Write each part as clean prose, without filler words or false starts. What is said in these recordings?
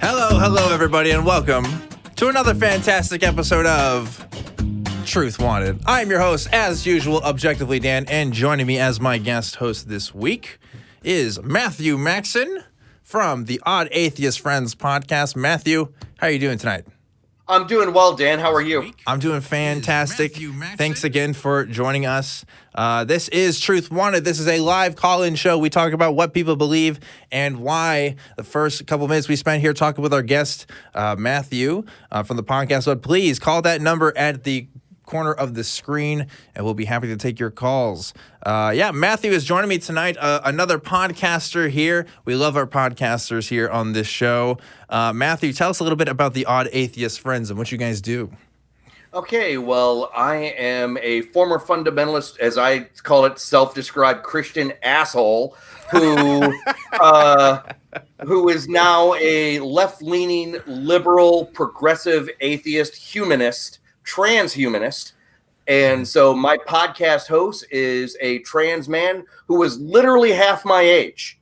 Hello, everybody, and welcome to another fantastic episode of Truth Wanted. I'm your host, as usual, ObjectivelyDan, and joining me as my guest host this week is Matthew Maxon from the Odd Atheist Friends podcast. Matthew, how are you doing tonight? I'm doing well, Dan. How are you? I'm doing fantastic. Thanks again for joining us. This is Truth Wanted. This is a live call-in show. We talk about what people believe and why. The first couple minutes we spent here talking with our guest, Matthew, from the podcast. But please call that number at the corner of the screen, and we'll be happy to take your calls. Matthew is joining me tonight, another podcaster here. We love our podcasters here on this show. Matthew, tell us a little bit about the Odd Atheist Friends and what you guys do. Okay, well, I am a former fundamentalist, as I call it, self-described Christian asshole who is now a left-leaning, liberal, progressive, atheist, humanist, transhumanist. And so my podcast host is a trans man who is literally half my age.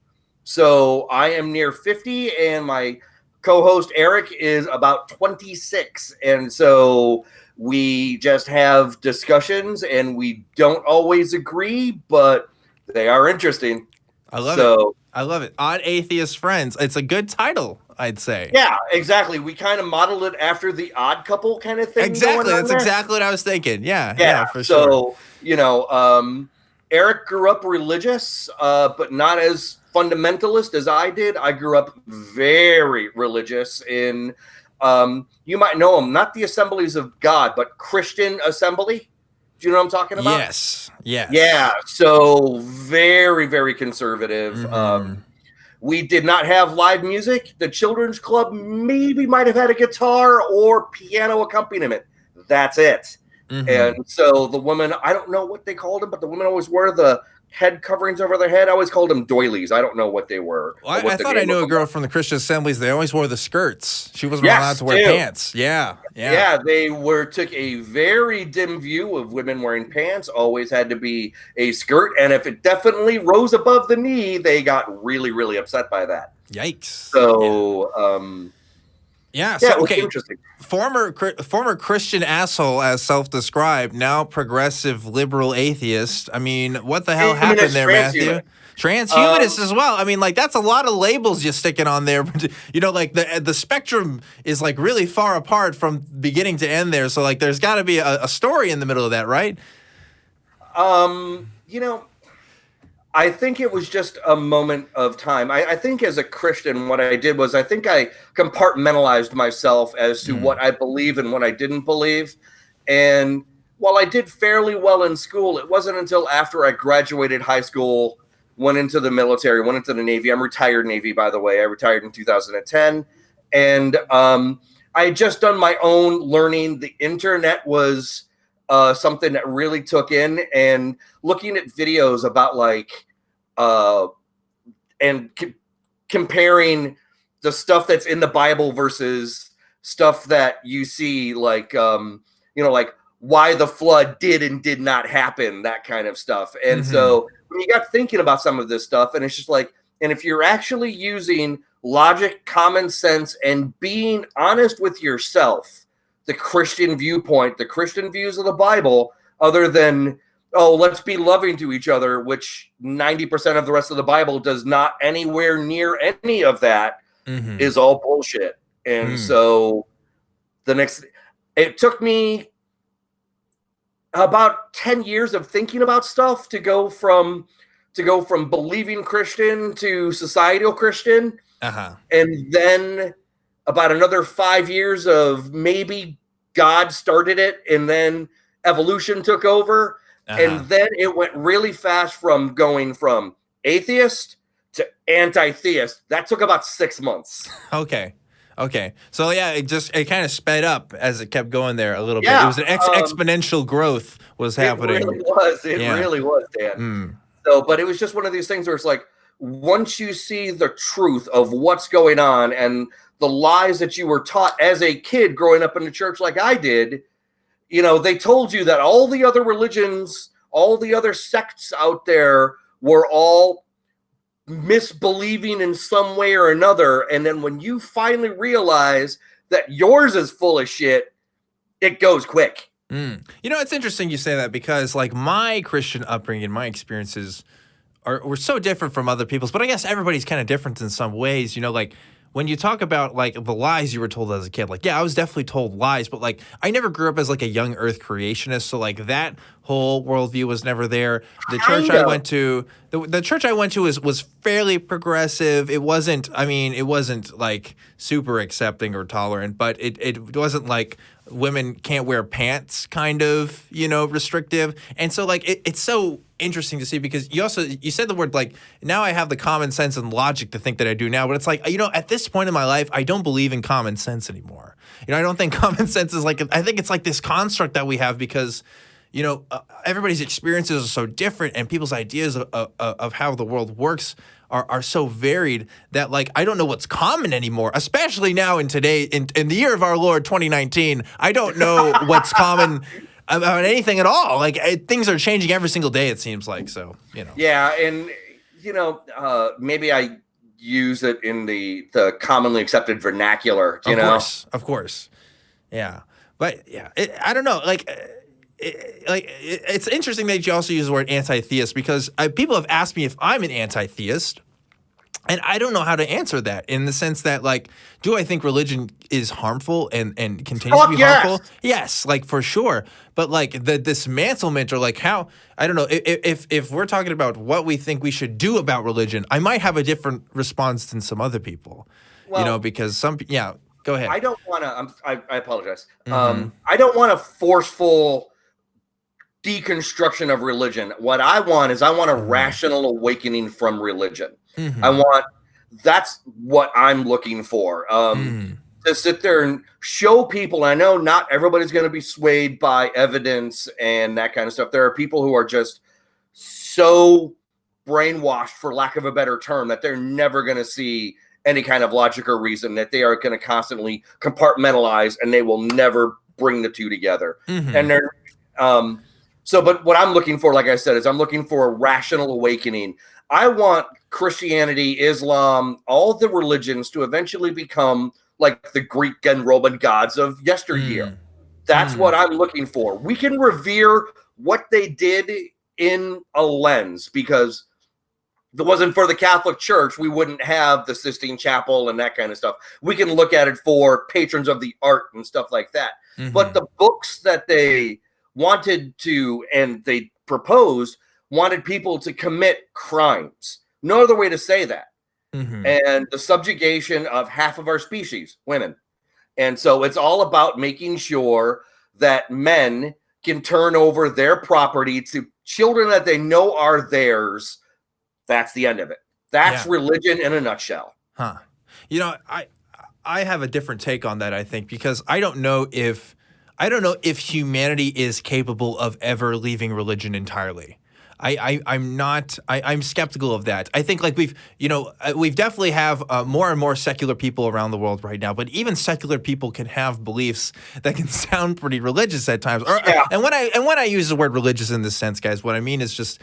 So I am near 50 and my co-host Eric is about 26. And so we just have discussions and we don't always agree, but they are interesting. I love it. Odd Atheist Friends. It's a good title, I'd say. Yeah, exactly. We kind of modeled it after the Odd Couple kind of thing. Exactly. That's exactly what I was thinking. Yeah, for sure. So, Eric grew up religious, but not as fundamentalist as I did. I grew up very religious in, you might know them, not the Assemblies of God, but Christian Assembly. Do you know what I'm talking about? Yes. Yeah, so very, very conservative. Mm-hmm. We did not have live music. The Children's Club maybe might have had a guitar or piano accompaniment. That's it. Mm-hmm. And so the women, I don't know what they called them, but the women always wear the head coverings over their head. I always called them doilies. I don't know what they were. Well, I thought I knew a girl from the Christian Assemblies. They always wore the skirts. She wasn't allowed to wear pants. Yeah. They took a very dim view of women wearing pants. Always had to be a skirt, and if it definitely rose above the knee, they got really, really upset by that. Yikes! So, okay. Interesting. Former Christian asshole, as self-described, now progressive liberal atheist. I mean, what the hell happened there, Matthew? Transhumanist as well. I mean, like, that's a lot of labels you're sticking on there. You know, like the spectrum is like really far apart from beginning to end there. So like, there's got to be a story in the middle of that, right? I think it was just a moment of time. I think as a Christian, what I did was I think I compartmentalized myself as to what I believe and what I didn't believe. And while I did fairly well in school, it wasn't until after I graduated high school, went into the military, went into the Navy. I'm retired Navy, by the way. I retired in 2010. And I had just done my own learning. The internet was something that really took in, and looking at videos about comparing the stuff that's in the Bible versus stuff that you see, like why the flood did and did not happen, that kind of stuff. And so when you got thinking about some of this stuff, and it's just like, and if you're actually using logic, common sense, and being honest with yourself, the Christian viewpoint, the Christian views of the Bible, other than, let's be loving to each other, which 90% of the rest of the Bible does not anywhere near any of that, is all bullshit. And so it took me about 10 years of thinking about stuff to go from believing Christian to societal Christian. And then about another 5 years of maybe God started it and then evolution took over. And then it went really fast from going from atheist to anti-theist. That took about 6 months. Okay. So yeah, it kind of sped up as it kept going there a little bit. It was an exponential growth was happening. It really was, Dan. So, but it was just one of these things where it's like, once you see the truth of what's going on and the lies that you were taught as a kid growing up in the church like I did, they told you that all the other religions, all the other sects out there were all misbelieving in some way or another. And then when you finally realize that yours is full of shit, it goes quick. You know, it's interesting you say that, because like my Christian upbringing, my experiences were so different from other people's, but I guess everybody's kind of different in some ways. You know, like when you talk about like the lies you were told as a kid, like, yeah, I was definitely told lies, but like I never grew up as like a young earth creationist. So like that whole worldview was never there. The church I went to, the church I went to was fairly progressive. It wasn't like super accepting or tolerant, but it wasn't like women can't wear pants kind of, you know, restrictive. And so like it's so interesting to see, because you said the word, like, now I have the common sense and logic to think that I do now, but it's like, you know, at this point in my life, I don't believe in common sense anymore. You know, I don't think common sense is like, I think it's like this construct that we have because, you know, everybody's experiences are so different, and people's ideas of how the world works are so varied that, like, I don't know what's common anymore, especially now in the year of our Lord 2019. I don't know what's common about anything at all. Like, things are changing every single day, it seems like. So, you know. Yeah, and you know, maybe I use it in the commonly accepted vernacular. Of course, yeah. But yeah, I don't know. Like, it's interesting that you also use the word anti-theist, because people have asked me if I'm an anti-theist. And I don't know how to answer that, in the sense that, like, do I think religion is harmful and continues to be harmful? Yes, like, for sure. But like the dismantlement, or like how, I don't know, if we're talking about what we think we should do about religion, I might have a different response than some other people. Well, you know, because go ahead. I don't want to, I apologize. I don't want a forceful deconstruction of religion. What I want is, I want a rational awakening from religion. That's what I'm looking for. To sit there and show people, I know not everybody's going to be swayed by evidence and that kind of stuff. There are people who are just so brainwashed, for lack of a better term, that they're never going to see any kind of logic or reason, that they are going to constantly compartmentalize, and they will never bring the two together. And they're, but what I'm looking for, like I said, is I'm looking for a rational awakening. I want Christianity, Islam, all the religions to eventually become like the Greek and Roman gods of yesteryear. That's what I'm looking for. We can revere what they did in a lens, because if it wasn't for the Catholic Church, we wouldn't have the Sistine Chapel and that kind of stuff. We can look at it for patrons of the art and stuff like that. But the books that they wanted to, and they proposed, wanted people to commit crimes. No other way to say that. And the subjugation of half of our species, women. And so it's all about making sure that men can turn over their property to children that they know are theirs. That's the end of it. That's religion in a nutshell. You know, I have a different take on that, I think, because I don't know if humanity is capable of ever leaving religion entirely. I'm skeptical of that. I think, like, we've definitely have more and more secular people around the world right now, but even secular people can have beliefs that can sound pretty religious at times. And when I use the word religious in this sense, guys, what I mean is just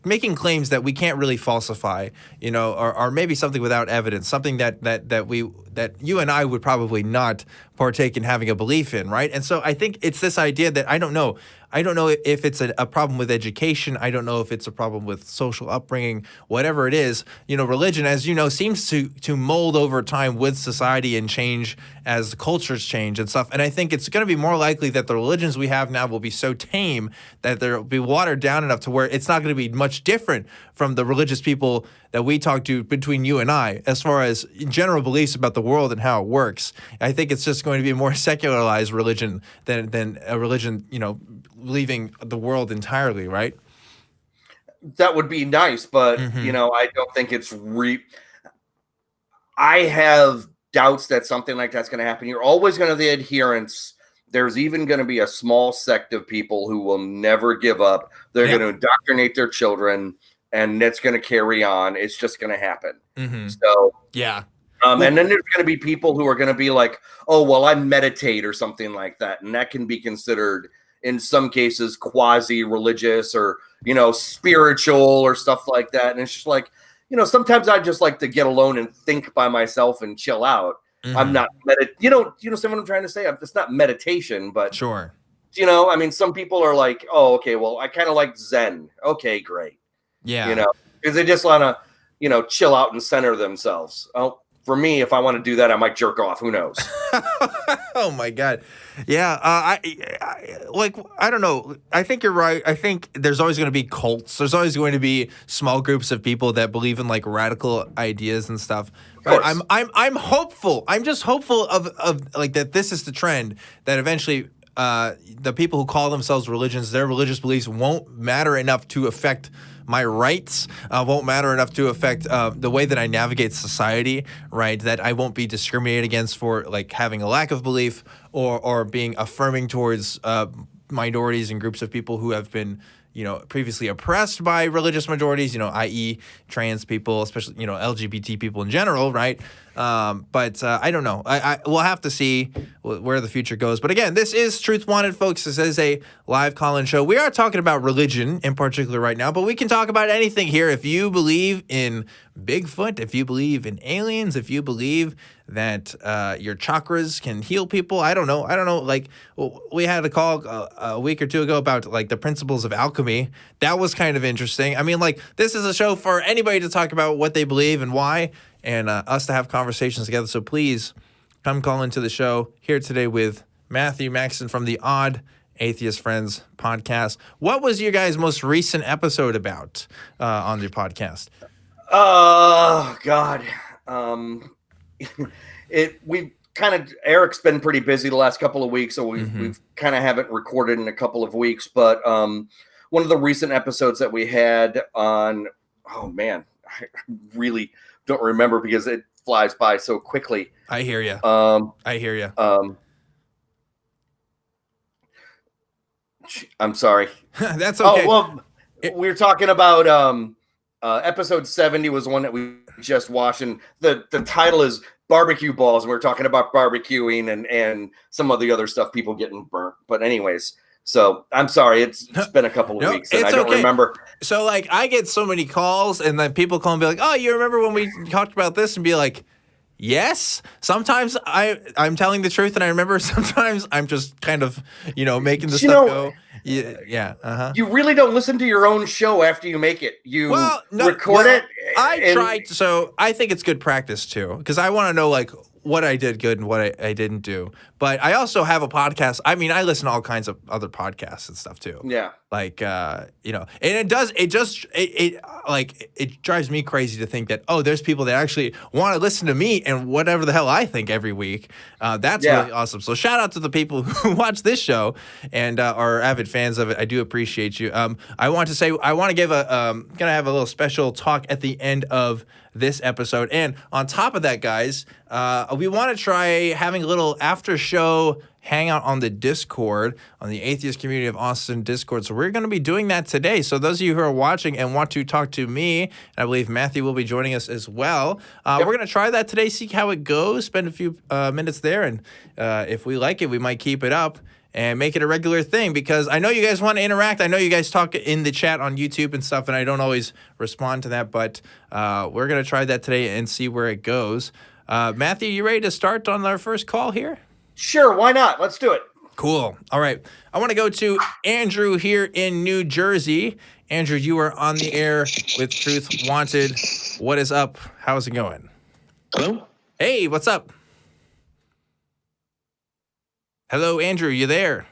making claims that we can't really falsify, you know, or maybe something without evidence, something that you and I would probably not partake in having a belief in, right? And so I think it's this idea that I don't know if it's a problem with education. I don't know if it's a problem with social upbringing, whatever it is. You know, religion, as you know, seems to mold over time with society and change as the cultures change and stuff. And I think it's going to be more likely that the religions we have now will be so tame that they'll be watered down enough to where it's not going to be much different from the religious people that we talk to between you and I, as far as general beliefs about the world and how it works. I think it's just going to be a more secularized religion than a religion, you know, leaving the world entirely, right? That would be nice, but you know, I don't think it's I have doubts that something like that's going to happen. You're always going to have the adherents. There's even going to be a small sect of people who will never give up. They're going to indoctrinate their children, and that's going to carry on. It's just going to happen. So and then there's going to be people who are going to be like, oh, well, I meditate or something like that, and that can be considered in some cases quasi-religious or, you know, spiritual or stuff like that. And it's just like, you know, sometimes I just like to get alone and think by myself and chill out. I'm not you know what I'm trying to say? It's not meditation, but sure. You know, I mean, some people are like, oh, okay, well, I kind of like Zen. Okay, great. Yeah. You know, because they just want to, you know, chill out and center themselves. Oh, for me, if I want to do that, I might jerk off. Who knows? Oh my God. Yeah. I don't know. I think you're right. I think there's always going to be cults. There's always going to be small groups of people that believe in like radical ideas and stuff. But I'm hopeful. I'm just hopeful of like that this is the trend that eventually the people who call themselves religions, their religious beliefs won't matter enough to affect my rights, won't matter enough to affect the way that I navigate society, right? That I won't be discriminated against for like having a lack of belief or being affirming towards minorities and groups of people who have been, you know, previously oppressed by religious majorities, you know, i.e. trans people, especially, you know, LGBT people in general, right? But I don't know. We'll have to see where the future goes. But again, this is Truth Wanted, folks. This is a live call-in show. We are talking about religion in particular right now, but we can talk about anything here. If you believe in Bigfoot, if you believe in aliens, if you believe that your chakras can heal people, I don't know. Like, we had a call a week or two ago about like the principles of alchemy. That was kind of interesting. I mean, like, this is a show for anybody to talk about what they believe and why, and us to have conversations together. So please come call into the show here today with Matthew Maxon from the Odd Atheist Friends podcast. What was your guys' most recent episode about on your podcast? Oh, God. Eric's been pretty busy the last couple of weeks, so we've kind of haven't recorded in a couple of weeks. But one of the recent episodes that we had on, oh man, I really don't remember because it flies by so quickly. I hear you. I hear you. I'm sorry. That's okay. Oh, well, we were talking about episode 70 was one that we just watched, and the title is Barbecue Balls, and we're talking about barbecuing and some of the other stuff, people getting burnt. But anyways, so I'm sorry, it's been a couple of weeks, and I don't remember. So like, I get so many calls, and then people call and be like, "Oh, you remember when we talked about this?" And be like, yes. Sometimes I'm telling the truth, and I remember. Sometimes I'm just kind of, you know, making the stuff go. Yeah. You really don't listen to your own show after you make it. You record it. I tried. So I think it's good practice too, because I want to know like what I did good and what I didn't do. But I also have a podcast. I mean, I listen to all kinds of other podcasts and stuff too. Yeah. Like, you know, and it drives me crazy to think that, oh, there's people that actually want to listen to me and whatever the hell I think every week. That's really awesome. So shout out to the people who watch this show and are avid fans of it. I do appreciate you. I want to give gonna have a little special talk at the end of this episode. And on top of that, guys, we want to try having a little after show hangout on the Discord, on the Atheist Community of Austin Discord. So we're going to be doing that today. So those of you who are watching and want to talk to me, and I believe Matthew will be joining us as well. We're going to try that today, see how it goes, spend a few minutes there. And if we like it, we might keep it up and make it a regular thing, because I know you guys want to interact. I know you guys talk in the chat on YouTube and stuff, and I don't always respond to that, but we're going to try that today and see where it goes. Matthew, you ready to start on our first call here? Sure, why not? Let's do it. Cool. All right. I want to go to Andrew here in New Jersey. Andrew, you are on the air with Truth Wanted. What is up? How's it going? Hello? Hey, what's up? Hello, Andrew, you there?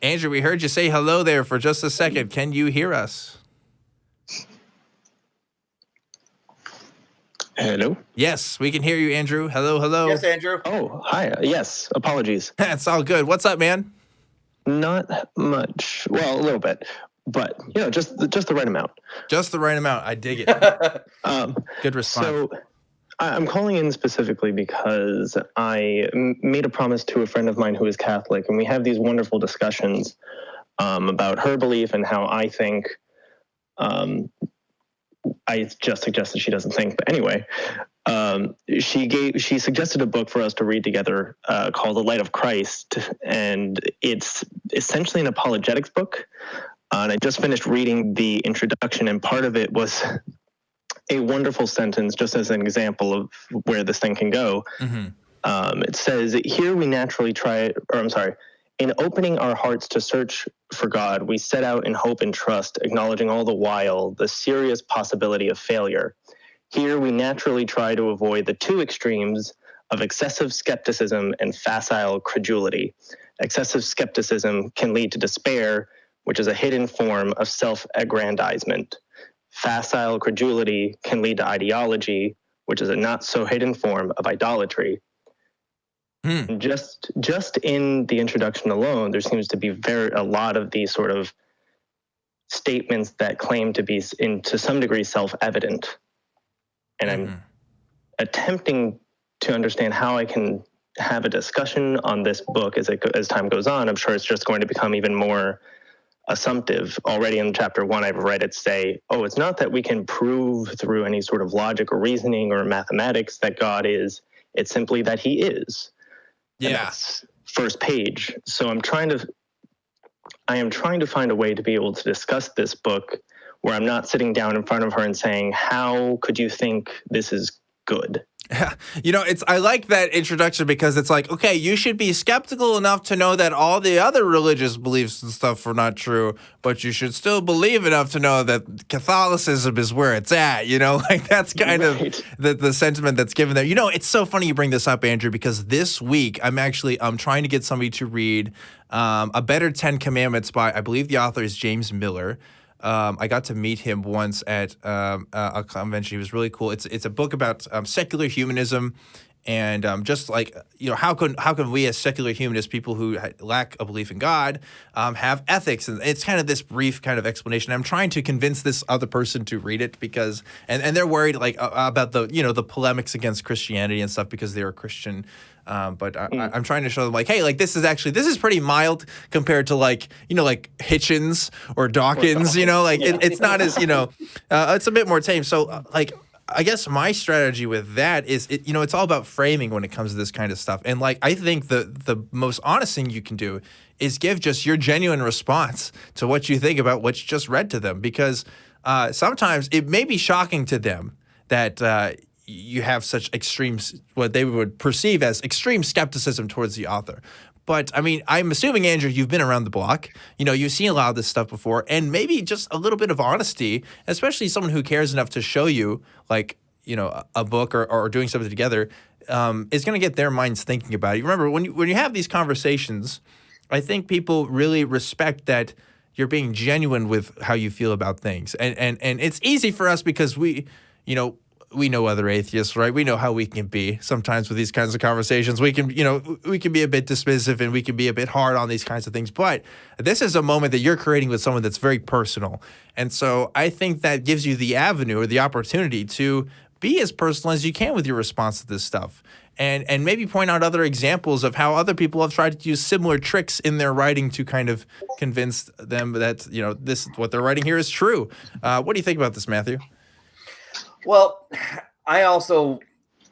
Andrew, we heard you say hello there for just a second. Can you hear us? Hello? Yes, we can hear you, Andrew. Hello. Yes, Andrew. Oh, hi. Yes, apologies. It's all good. What's up, man? Not much. Well, a little bit, but you know, just the right amount. Just the right amount. I dig it. Good response. So I'm calling in specifically because I made a promise to a friend of mine who is Catholic, and we have these wonderful discussions about her belief and how I think. I just suggested she doesn't think, but anyway, She suggested a book for us to read together called The Light of Christ, and it's essentially an apologetics book. And I just finished reading the introduction, and part of it was a wonderful sentence, just as an example of where this thing can go. It says, "Here we naturally in opening our hearts to search for God, we set out in hope and trust, acknowledging all the while the serious possibility of failure. Here we naturally try to avoid the two extremes of excessive skepticism and facile credulity. Excessive skepticism can lead to despair, which is a hidden form of self-aggrandizement. Facile credulity can lead to ideology, which is a not so hidden form of idolatry." Just in the introduction alone, there seems to be a lot of these sort of statements that claim to be to some degree self-evident. And I'm attempting to understand how I can have a discussion on this book as time goes on. I'm sure it's just going to become even more assumptive. Already in chapter 1, I've read it say, it's not that we can prove through any sort of logic or reasoning or mathematics that God is. It's simply that he is. Yeah. First page. So I am trying to find a way to be able to discuss this book where I'm not sitting down in front of her and saying, how could you think this is good? I like that introduction because it's like, okay, you should be skeptical enough to know that all the other religious beliefs and stuff are not true, but you should still believe enough to know that Catholicism is where it's at, like that's kind of the sentiment that's given there. It's so funny you bring this up, Andrew, because this week I'm trying to get somebody to read A Better 10 Commandments by, I believe the author is James Miller. I got to meet him once at a convention. He was really cool. It's a book about secular humanism and just like, how can we as secular humanists, people who lack a belief in God, have ethics? And it's kind of this brief kind of explanation. I'm trying to convince this other person to read it because, and they're worried like about the polemics against Christianity and stuff because they're a Christian. But I'm trying to show them like, hey, like this is pretty mild compared to like Hitchens or Dawkins, it's not as, it's a bit more tame. So I guess my strategy with that is, it's all about framing when it comes to this kind of stuff. And like, I think the most honest thing you can do is give just your genuine response to what you think about what you just read to them, because sometimes it may be shocking to them that you have such extreme, what they would perceive as extreme skepticism towards the author. But I mean, I'm assuming, Andrew, you've been around the block. You've seen a lot of this stuff before, and maybe just a little bit of honesty, especially someone who cares enough to show you, like, a book or doing something together, is going to get their minds thinking about it. Remember, when you have these conversations, I think people really respect that you're being genuine with how you feel about things, and it's easy for us because we know other atheists, right? We know how we can be sometimes with these kinds of conversations. We can be a bit dismissive and we can be a bit hard on these kinds of things. But this is a moment that you're creating with someone that's very personal. And so I think that gives you the avenue or the opportunity to be as personal as you can with your response to this stuff. And maybe point out other examples of how other people have tried to use similar tricks in their writing to kind of convince them that, this what they're writing here is true. What do you think about this, Matthew? Well, I also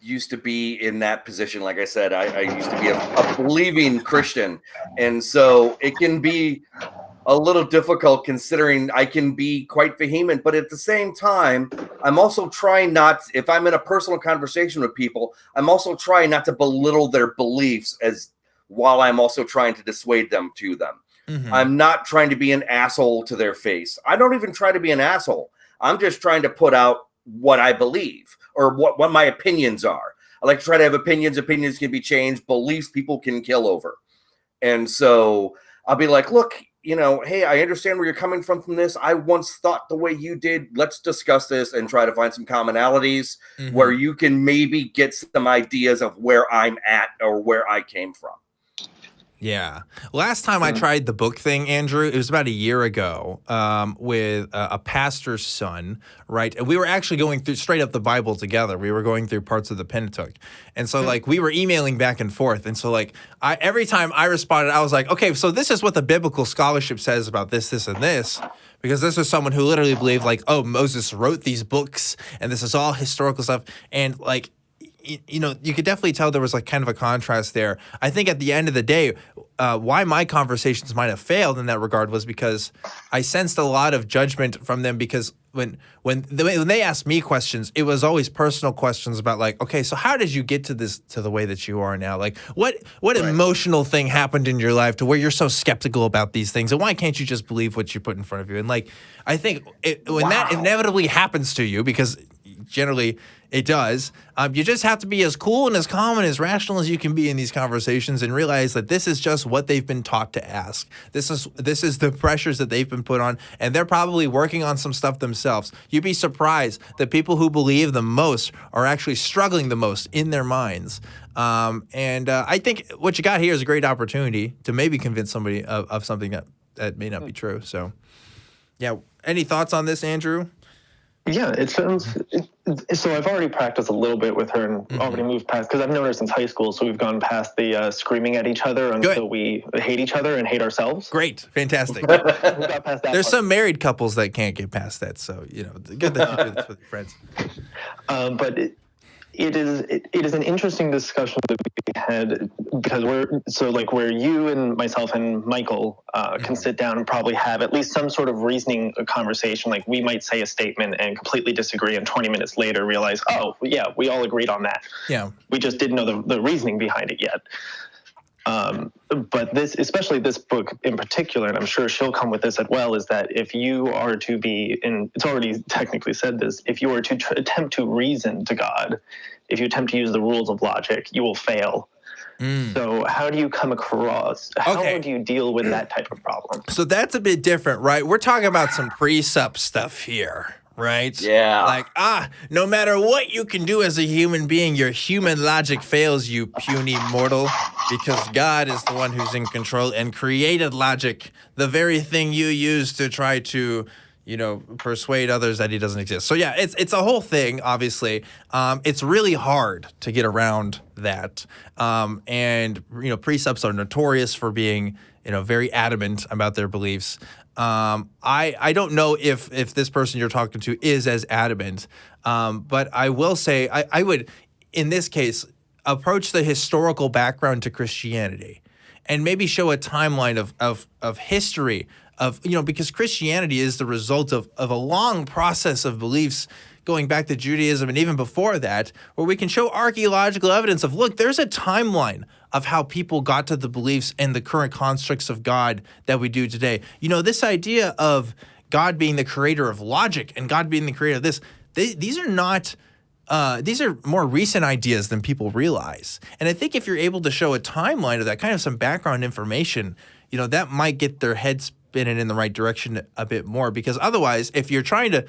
used to be in that position. Like I said, I used to be a believing Christian. And so it can be a little difficult considering I can be quite vehement. But at the same time, I'm also trying not, if I'm in a personal conversation with people, I'm also trying not to belittle their beliefs while I'm also trying to dissuade them to them. Mm-hmm. I'm not trying to be an asshole to their face. I don't even try to be an asshole. I'm just trying to put out what I believe or what my opinions are. I like to try to have opinions. Opinions can be changed. Beliefs people can kill over. And so I'll be like, look, hey, I understand where you're coming from this. I once thought the way you did. Let's discuss this and try to find some commonalities where you can maybe get some ideas of where I'm at or where I came from. Yeah. Last time I tried the book thing, Andrew, it was about a year ago with a pastor's son, right? And we were actually going through straight up the Bible together. We were going through parts of the Pentateuch. And so, like, we were emailing back and forth. And so, like, every time I responded, I was like, okay, so this is what the biblical scholarship says about this, this, and this. Because this is someone who literally believed, like, oh, Moses wrote these books, and this is all historical stuff. And, like, you could definitely tell there was like kind of a contrast there. I think at the end of the day, why my conversations might have failed in that regard was because I sensed a lot of judgment from them, because when they asked me questions, it was always personal questions about like, okay, so how did you get to the way that you are now? Like what emotional thing happened in your life to where you're so skeptical about these things, and why can't you just believe what you put in front of you? And like, I think when that inevitably happens to you, because generally it does, you just have to be as cool and as calm and as rational as you can be in these conversations, and realize that this is just what they've been taught to ask. This is the pressures that they've been put on, and they're probably working on some stuff themselves. You'd be surprised that people who believe the most are actually struggling the most in their minds. I think what you got here is a great opportunity to maybe convince somebody of something that may not be true. So, yeah. Any thoughts on this, Andrew? Yeah, it sounds. So I've already practiced a little bit with her and already moved past, because I've known her since high school. So we've gone past the screaming at each other until we hate each other and hate ourselves. Great, fantastic. We got past that. There's some married couples that can't get past that. So good that you do this with your friends. But it is an interesting discussion that we had, because where you and myself and Michael can sit down and probably have at least some sort of reasoning conversation. Like we might say a statement and completely disagree, and 20 minutes later realize, oh yeah, we all agreed on that. Yeah, we just didn't know the reasoning behind it yet. But especially this book in particular, and I'm sure she'll come with this as well, is that if you are to be, and it's already technically said this, if you are to attempt to reason to God, if you attempt to use the rules of logic, you will fail. So how do you come across, how would you deal with that type of problem? So that's a bit different, right? We're talking about some precept stuff here. Right? Yeah. Like, no matter what you can do as a human being, your human logic fails, you puny mortal, because God is the one who's in control and created logic, the very thing you use to try to, persuade others that he doesn't exist. So yeah, it's a whole thing, obviously. It's really hard to get around that. And precepts are notorious for being, very adamant about their beliefs. I don't know if this person you're talking to is as adamant, but I will say I would, in this case, approach the historical background to Christianity and maybe show a timeline of history of, because Christianity is the result of a long process of beliefs going back to Judaism and even before that, where we can show archaeological evidence of, look, there's a timeline of how people got to the beliefs and the current constructs of God that we do today. This idea of God being the creator of logic and God being the creator of this, these are not, these are more recent ideas than people realize. And I think if you're able to show a timeline of that, kind of some background information, that might get their heads spinning in the right direction a bit more, because otherwise, if you're trying to,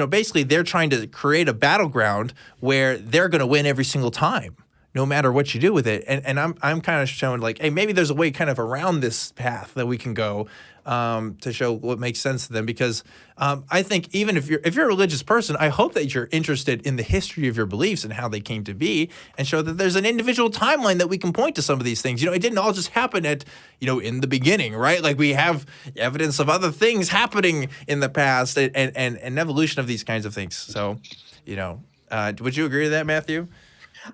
basically they're trying to create a battleground where they're going to win every single time, no matter what you do with it. And I'm kind of showing like, hey, maybe there's a way kind of around this path that we can go to show what makes sense to them. Because I think even if you're a religious person, I hope that you're interested in the history of your beliefs and how they came to be, and show that there's an individual timeline that we can point to some of these things. It didn't all just happen at, in the beginning, right? Like we have evidence of other things happening in the past and an evolution of these kinds of things. So, would you agree to that, Matthew?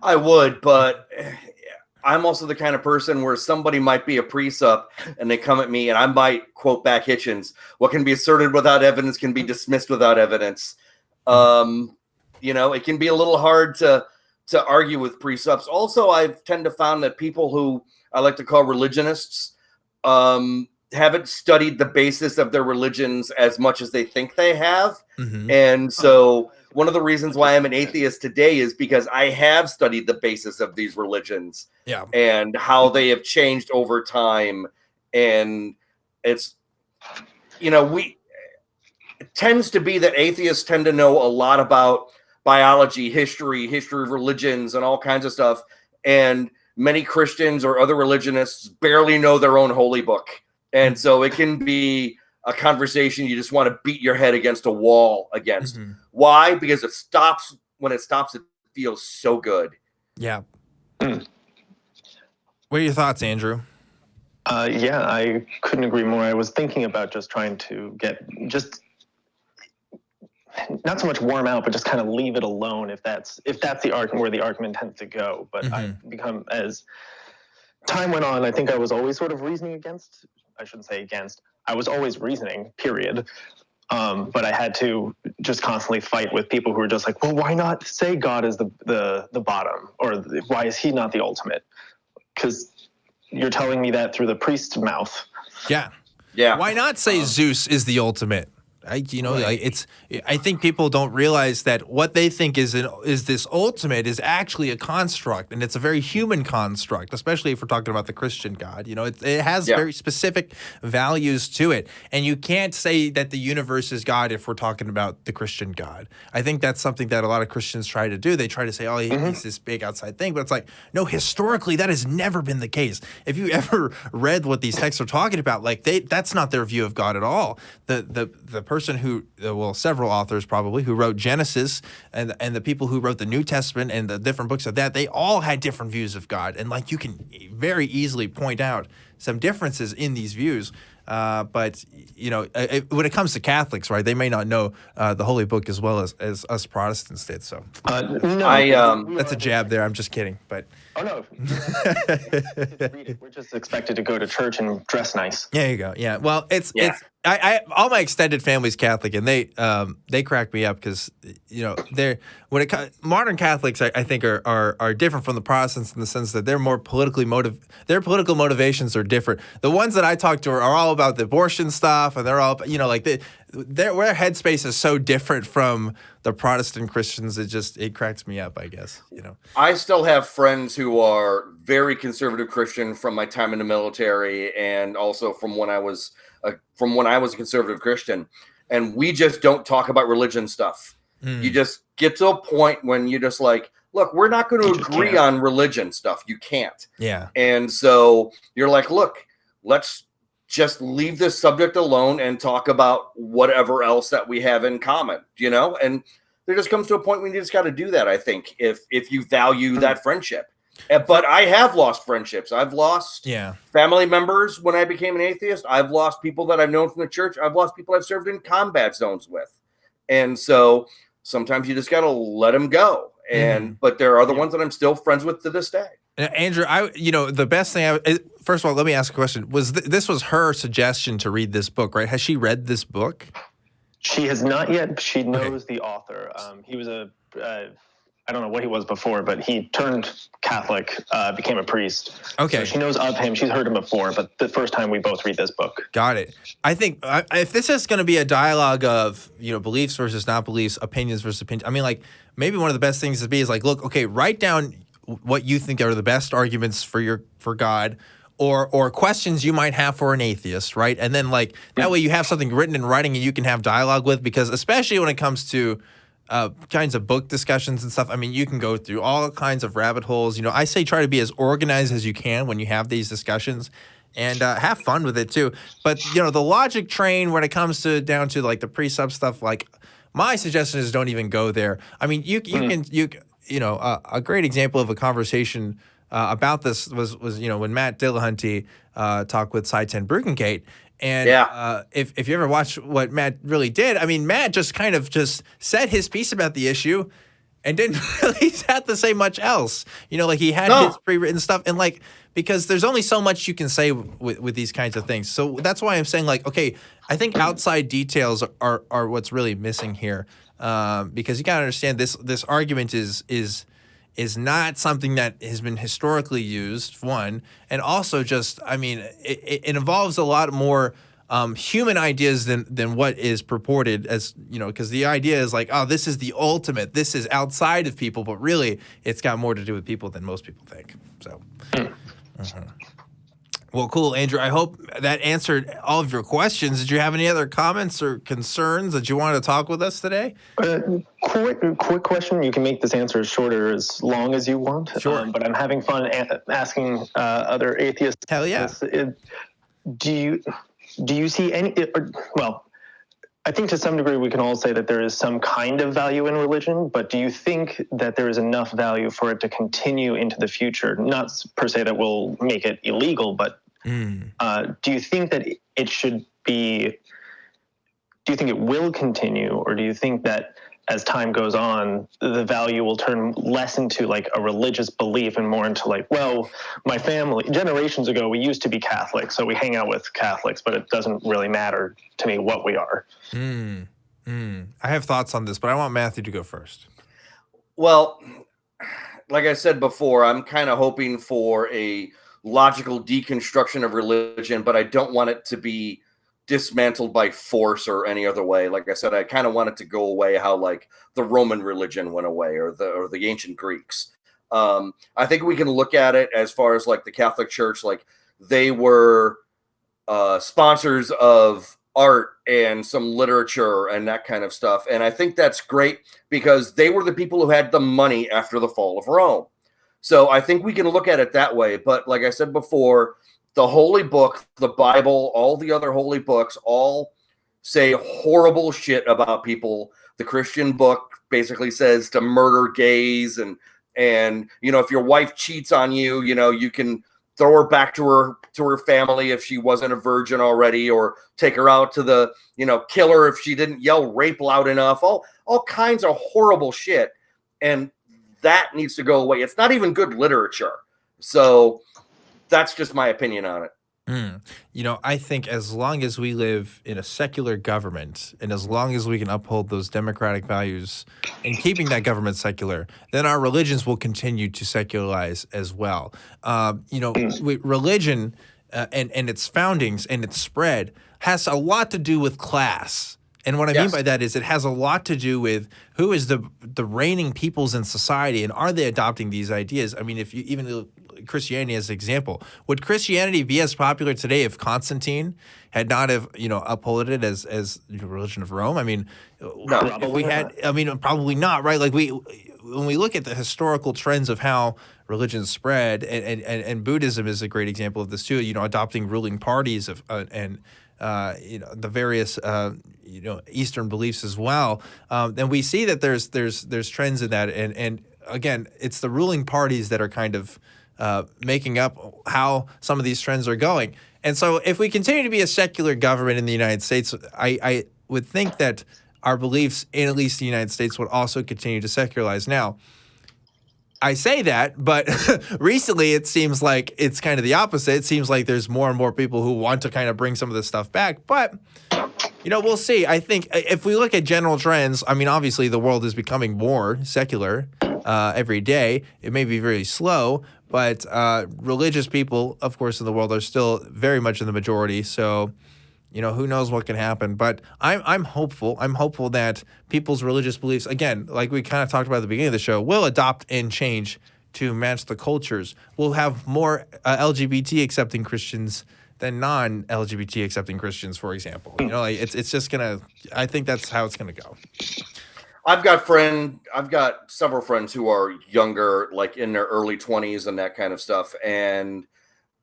I would, but I'm also the kind of person where somebody might be a precept and they come at me and I might quote back Hitchens. What can be asserted without evidence can be dismissed without evidence. It can be a little hard to argue with precepts. Also, I tend to find that people who I like to call religionists haven't studied the basis of their religions as much as they think they have. And so one of the reasons why I'm an atheist today is because I have studied the basis of these religions and how they have changed over time. And it tends to be that atheists tend to know a lot about biology, history of religions, and all kinds of stuff. And many Christians or other religionists barely know their own holy book. And so it can be a conversation you just want to beat your head against a wall against. Why? Because when it stops, it feels so good. Yeah. What are your thoughts, Andrew? Yeah, I couldn't agree more. I was thinking about just trying to not so much warm out, but just kind of leave it alone if that's the argument where the argument tends to go. But I've become, as time went on, I think I was always sort of reasoning against. I shouldn't say against. I was always reasoning, period. But I had to just constantly fight with people who were just like, well, why not say God is the bottom, or why is he not the ultimate? Because you're telling me that through the priest's mouth. Yeah. Yeah. Why not say Zeus is the ultimate? I think people don't realize that what they think is this ultimate is actually a construct, and it's a very human construct, especially if we're talking about the Christian God. It has very specific values to it, and you can't say that the universe is God if we're talking about the Christian God. I think that's something that a lot of Christians try to do. They try to say, oh, he's this big outside thing, but it's like, no, historically that has never been the case. If you ever read what these texts are talking about, like that's not their view of God at all. The person who, several authors probably, who wrote Genesis and the people who wrote the New Testament and the different books of that, they all had different views of God. And like you can very easily point out some differences in these views. But when it comes to Catholics, right, they may not know the Holy Book as well as us Protestants did. So No, that's a jab there. I'm just kidding. But oh no, read it. We're just expected to go to church and dress nice. There you go. Yeah. Well, it's I all my extended family's Catholic, and they crack me up because modern Catholics I think are different from the Protestants in the sense that they're more politically their political motivations are different. The ones that I talk to are all about the abortion stuff, and they're all their headspace is so different from the Protestant Christians. It cracks me up, I guess. I still have friends who are very conservative Christian from my time in the military, and also from when I was a conservative Christian, and we just don't talk about religion stuff. You just get to a point when you just like, look, we're not going to agree on religion stuff. You can't. Yeah. And so you're like, look, let's just leave this subject alone and talk about whatever else that we have in common, and there just comes to a point when you just got to do that. I think if you value that friendship. But I have lost friendships. I've lost family members when I became an atheist. I've lost people that I've known from the church. I've lost people I've served in combat zones with. And so sometimes you just got to let them go. But there are other ones that I'm still friends with to this day. Andrew, the best thing first of all, let me ask a question. This was her suggestion to read this book, right? Has she read this book? She has not yet. She knows the author. He was I don't know what he was before, but he turned Catholic, became a priest. Okay. So she knows of him. She's heard him before, but the first time we both read this book. Got it. I think if this is going to be a dialogue of, beliefs versus not beliefs, opinions versus opinions, I mean, like, maybe one of the best things to be is like, look, okay, write down what you think are the best arguments for God, or questions you might have for an atheist, right? And then like that way you have something written in writing and you can have dialogue with, because especially when it comes to kinds of book discussions and stuff, I mean, you can go through all kinds of rabbit holes. I say try to be as organized as you can when you have these discussions, and have fun with it too. But the logic train when it comes down to like the pre-sub stuff, like my suggestion is don't even go there. I mean, you can a great example of a conversation about this was when Matt Dillahunty talked with Saitan Bruggencate. And if you ever watch what Matt really did, I mean, Matt just kind of just said his piece about the issue and didn't really have to say much else. Like he had his pre-written stuff, and like, because there's only so much you can say with these kinds of things. So that's why I'm saying, like, okay, I think outside details are what's really missing here, because you got to understand this argument is not something that has been historically used, one, and also just, I mean, it involves a lot more human ideas than what is purported as, because the idea is like, oh, this is the ultimate, this is outside of people, but really it's got more to do with people than most people think. So, Well, cool, Andrew. I hope that answered all of your questions. Did you have any other comments or concerns that you wanted to talk with us today? Quick question. You can make this answer as short or as long as you want. Sure. But I'm having fun asking other atheists. Hell yeah. Do you see any? Well, I think to some degree we can all say that there is some kind of value in religion, but do you think that there is enough value for it to continue into the future? Not per se that will make it illegal, but do you think that it should be? Do you think it will continue, or do you think that as time goes on, the value will turn less into like a religious belief and more into like, well, my family, generations ago, we used to be Catholic, so we hang out with Catholics, but it doesn't really matter to me what we are. I have thoughts on this, but I want Matthew to go first. Well, like I said before, I'm kind of hoping for a logical deconstruction of religion, but I don't want it to be dismantled by force or any other way. Like I said, I kind of want it to go away how like the Roman religion went away or the ancient Greeks. I think we can look at it as far as like the Catholic Church, like they were sponsors of art and some literature and that kind of stuff. And I think that's great because they were the people who had the money after the fall of Rome. So I think we can look at it that way. But like I said before, the holy book, the Bible, all the other holy books, all say horrible shit about people. The Christian book basically says to murder gays and you know, if your wife cheats on you, you know, you can throw her back to her family if she wasn't a virgin already, or take her out to the, you know, kill her if she didn't yell rape loud enough. All kinds of horrible shit. And that needs to go away. It's not even good literature. So that's just my opinion on it. You know, I think as long as we live in a secular government and as long as we can uphold those democratic values and keeping that government secular, then our religions will continue to secularize as well. You know, religion and its foundings and its spread has a lot to do with class. And what I mean by that is it has a lot to do with who is the reigning peoples in society and are they adopting these ideas? I mean, if you even Christianity as an example, would Christianity be as popular today if Constantine had not have, you know, upheld it as the religion of Rome? I mean, no, if we had, I mean, probably not, right? Like when we look at the historical trends of how religions spread, and Buddhism is a great example of this too, you know, adopting ruling parties of and you know, the various you know, Eastern beliefs as well. And we see that there's trends in that, and again, it's the ruling parties that are kind of making up how some of these trends are going. And so if we continue to be a secular government in the United States, I would think that our beliefs in at least the United States would also continue to secularize. Now, I say that, but recently it seems like it's kind of the opposite. It seems like there's more and more people who want to kind of bring some of this stuff back. But, you know, we'll see. I think if we look at general trends, I mean, obviously the world is becoming more secular every day. It may be very slow, but religious people, of course, in the world are still very much in the majority. So, you know, who knows what can happen. But I'm hopeful. I'm hopeful that people's religious beliefs, again, like we kind of talked about at the beginning of the show, will adopt and change to match the cultures. We'll have more LGBT accepting Christians than non-LGBT accepting Christians, for example. You know, like it's just gonna. I think that's how it's gonna go. I've got several friends who are younger, like in their early 20s and that kind of stuff, and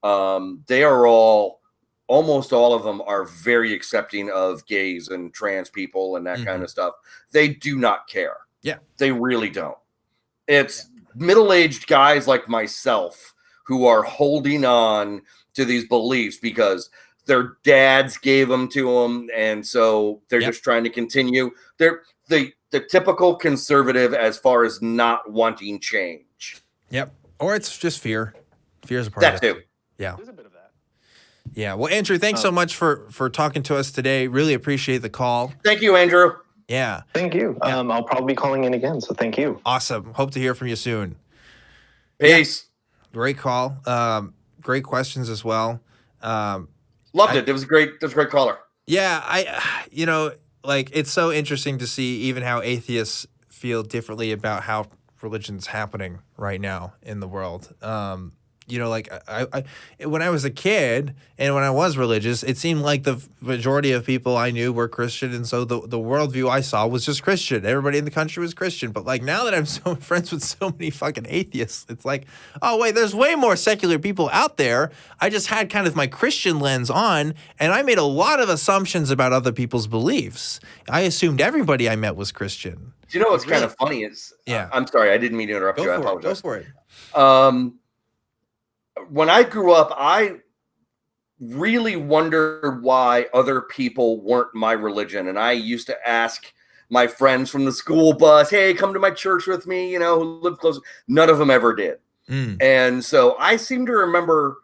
they are almost all of them are very accepting of gays and trans people and that kind of stuff. They do not care. Yeah, they really don't. It's middle-aged guys like myself who are holding on to these beliefs because their dads gave them to them, and so they're just trying to continue. They're the typical conservative as far as not wanting change. Yep. Or it's just fear. Fear is a part that of it. Too. Yeah. There's a bit of that. Yeah. Well, Andrew, thanks so much for talking to us today. Really appreciate the call. Thank you, Andrew. Yeah. Thank you. Yeah. I'll probably be calling in again, so thank you. Awesome. Hope to hear from you soon. Peace. Yeah. Great call. Great questions as well. Loved it. It was a great caller. Yeah. You know, like, it's so interesting to see even how atheists feel differently about how religion's happening right now in the world. You know, like I when I was a kid and when I was religious, it seemed like the majority of people I knew were Christian. And so the worldview I saw was just Christian. Everybody in the country was Christian. But like now that I'm so friends with so many fucking atheists, it's like, oh, wait, there's way more secular people out there. I just had kind of my Christian lens on and I made a lot of assumptions about other people's beliefs. I assumed everybody I met was Christian. Do you know what's kind of funny is, I'm sorry, I didn't mean to interrupt you. I apologize. Go for it. When I grew up, I really wondered why other people weren't my religion. And I used to ask my friends from the school bus, hey, come to my church with me, who live close. None of them ever did. And so I seem to remember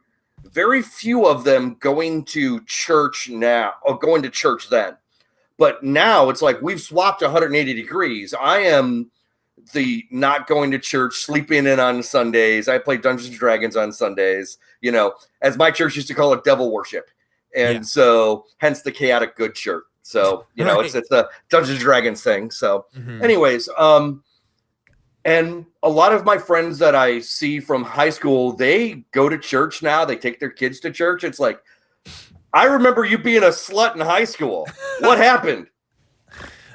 very few of them going to church now, or going to church then. But now it's like we've swapped 180 degrees. I am the not going to church, sleeping in on Sundays. I play Dungeons and Dragons on Sundays, as my church used to call it, devil worship. And so hence the chaotic good shirt. So, it's a Dungeons and Dragons thing. So anyways, and a lot of my friends that I see from high school, they go to church now. They take their kids to church. It's like, I remember you being a slut in high school. What happened?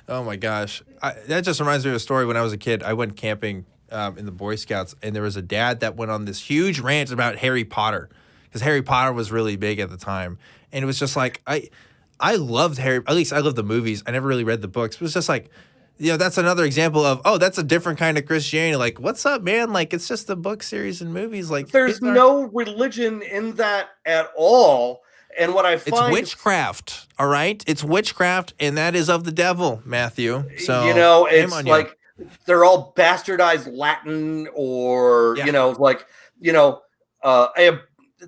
Oh my gosh. That just reminds me of a story. When I was a kid, I went camping in the Boy Scouts, and there was a dad that went on this huge rant about Harry Potter, because Harry Potter was really big at the time. And it was just like, I loved at least I loved the movies. I never really read the books. It was just like, that's another example of, that's a different kind of Christianity. Like, what's up, man? Like, it's just the book series and movies. Like, there's no religion in that at all. And what I find, it's witchcraft, all right? It's witchcraft, and that is of the devil, Matthew. So it's like they're all bastardized Latin, or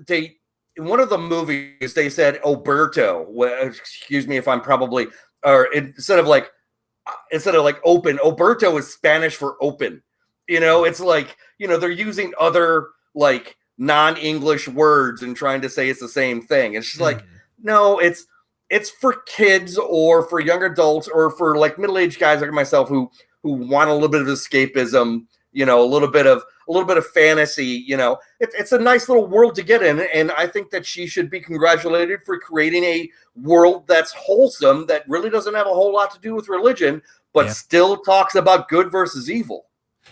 they in one of the movies they said Oberto. Excuse me if I'm probably, or instead of like open, Oberto is Spanish for open. It's like they're using other like non-English words and trying to say it's the same thing. It's just like, no, it's for kids or for young adults or for like middle-aged guys like myself who want a little bit of escapism, a little bit of fantasy. It's a nice little world to get in, and I think that she should be congratulated for creating a world that's wholesome, that really doesn't have a whole lot to do with religion, but still talks about good versus evil.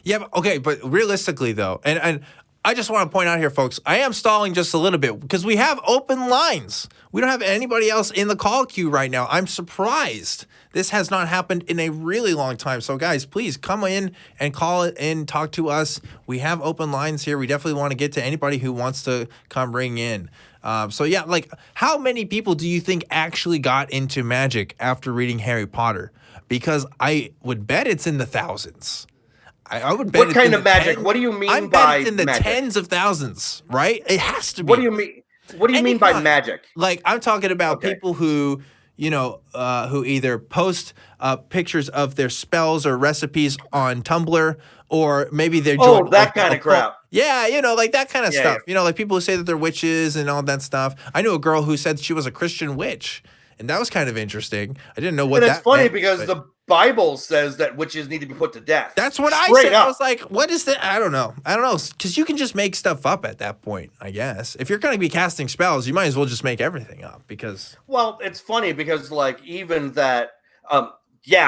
Yeah, okay, but realistically though, and I just want to point out here, folks, I am stalling just a little bit because we have open lines. We don't have anybody else in the call queue right now. I'm surprised. This has not happened in a really long time. So, guys, please come in and call it in, talk to us. We have open lines here. We definitely want to get to anybody who wants to come ring in. Like, how many people do you think actually got into magic after reading Harry Potter? Because I would bet it's in the thousands. I would bet. What kind of magic? What do you mean by it's in the magic? Tens of thousands, right? It has to be. What do you mean? What do you mean by magic? Like, I'm talking about people who, who either post pictures of their spells or recipes on Tumblr, or maybe they're joined that kind of crap. Yeah, like that kind of stuff. Yeah. Like people who say that they're witches and all that stuff. I knew a girl who said she was a Christian witch, and that was kind of interesting. I didn't know what that meant. It's funny because the Bible says that witches need to be put to death. That's what I said. I was like, what is that? I don't know. Because you can just make stuff up at that point, I guess. If you're going to be casting spells, you might as well just make everything up because... Well, it's funny because like even that...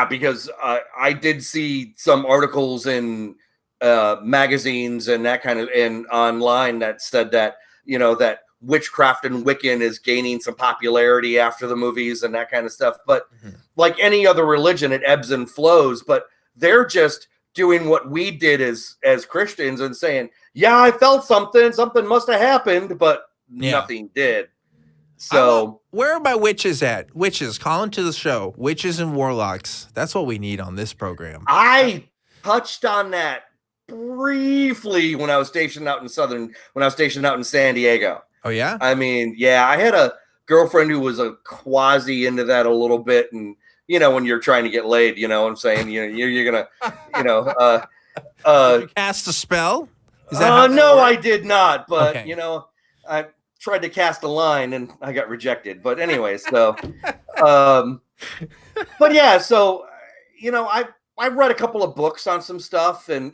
because I did see some articles in magazines and that kind of... and online that said that, that witchcraft and Wiccan is gaining some popularity after the movies and that kind of stuff. But like any other religion, it ebbs and flows. But they're just doing what we did as Christians and saying, yeah, I felt something must have happened, but nothing did. So where are my witches at? Witches, call into the show. Witches and warlocks. That's what we need on this program. I touched on that briefly when I was stationed out in San Diego. Oh, yeah? I mean, yeah, I had a girlfriend who was a quasi into that a little bit. And, when you're trying to get laid, what I'm saying? You're going to, Did you cast a spell? Is that no, I did not. But, okay. I tried to cast a line and I got rejected. But anyway, so, but yeah, so, I read a couple of books on some stuff and,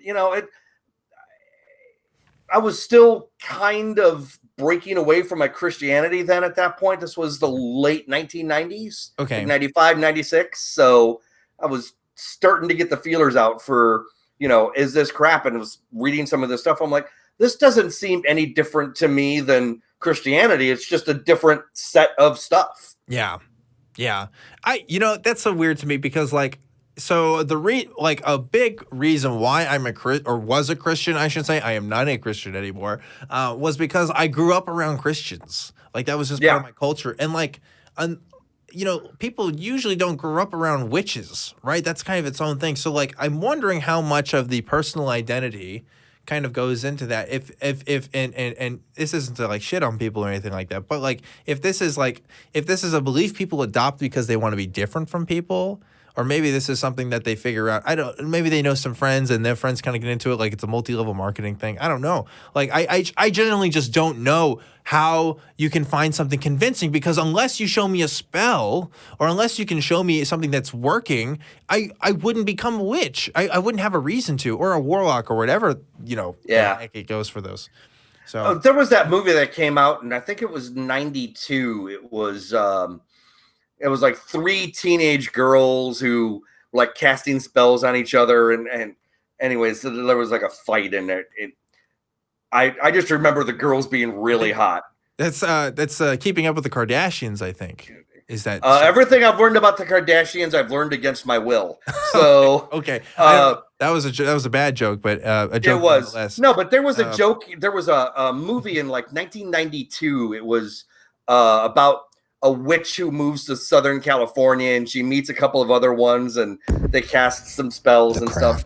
I was still kind of breaking away from my Christianity then at that point. This was the late 1990s. Okay. Like 95, 96. So I was starting to get the feelers out for, is this crap? And I was reading some of this stuff. I'm like, this doesn't seem any different to me than Christianity. It's just a different set of stuff. Yeah. Yeah. That's so weird to me because like, so a big reason why I'm was a Christian, I should say, I am not a Christian anymore, was because I grew up around Christians. Like that was just part of my culture. And like, people usually don't grow up around witches, right? That's kind of its own thing. So like, I'm wondering how much of the personal identity kind of goes into that. If and this isn't to like shit on people or anything like that, but like if this is a belief people adopt because they want to be different from people, or maybe this is something that they figure out. Maybe they know some friends and their friends kind of get into it. Like it's a multi-level marketing thing. I don't know. Like I genuinely just don't know how you can find something convincing, because unless you show me a spell or unless you can show me something that's working, I wouldn't become a witch. I wouldn't have a reason to, or a warlock or whatever, Yeah. heck it goes for those. So there was that movie that came out, and I think it was 92. It was like 3 teenage girls who were like casting spells on each other. And anyways, so there was like a fight in it. I just remember the girls being really hot. That's Keeping Up with the Kardashians, I think. Is that everything I've learned about the Kardashians, I've learned against my will. So okay, that was a bad joke, but a joke. It was no, but there was a joke. There was a movie in like 1992. It was about a witch who moves to Southern California, and she meets a couple of other ones, and they cast some spells and stuff.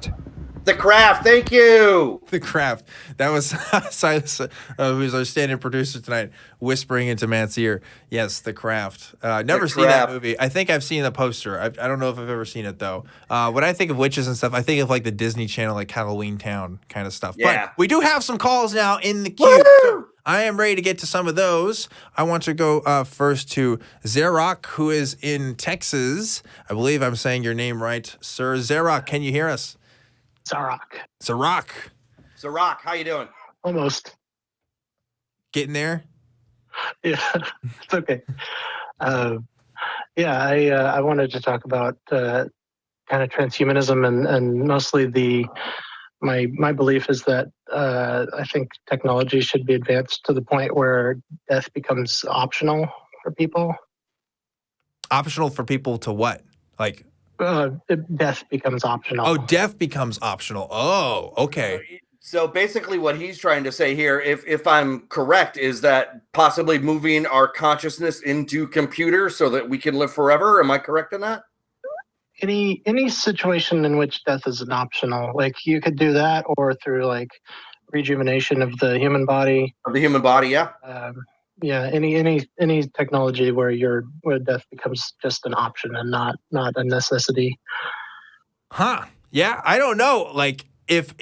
The Craft, thank you. The Craft. That was Silas, who's our standing producer tonight, whispering into Matt's ear. Yes, The Craft. Never seen that movie. I think I've seen the poster. I don't know if I've ever seen it, though. When I think of witches and stuff, I think of like the Disney Channel, like Halloween Town kind of stuff. Yeah. But we do have some calls now in the queue. So I am ready to get to some of those. I want to go first to Zerok, who is in Texas. I believe I'm saying your name right. Sir Zerok, can you hear us? Zarok, how you doing? Almost. Getting there? Yeah, it's okay. I wanted to talk about kind of transhumanism and mostly my belief is that I think technology should be advanced to the point where death becomes optional for people. Optional for people to what? Like? Death becomes optional. Oh, death becomes optional. Oh, okay. So basically what he's trying to say here, if I'm correct, is that possibly moving our consciousness into computers so that we can live forever. Am I correct in that? Any situation in which death is an optional, like you could do that, or through like rejuvenation of the human body. Of the human body, yeah. Any technology where death becomes just an option and not a necessity. Huh. Yeah, I don't know. Like if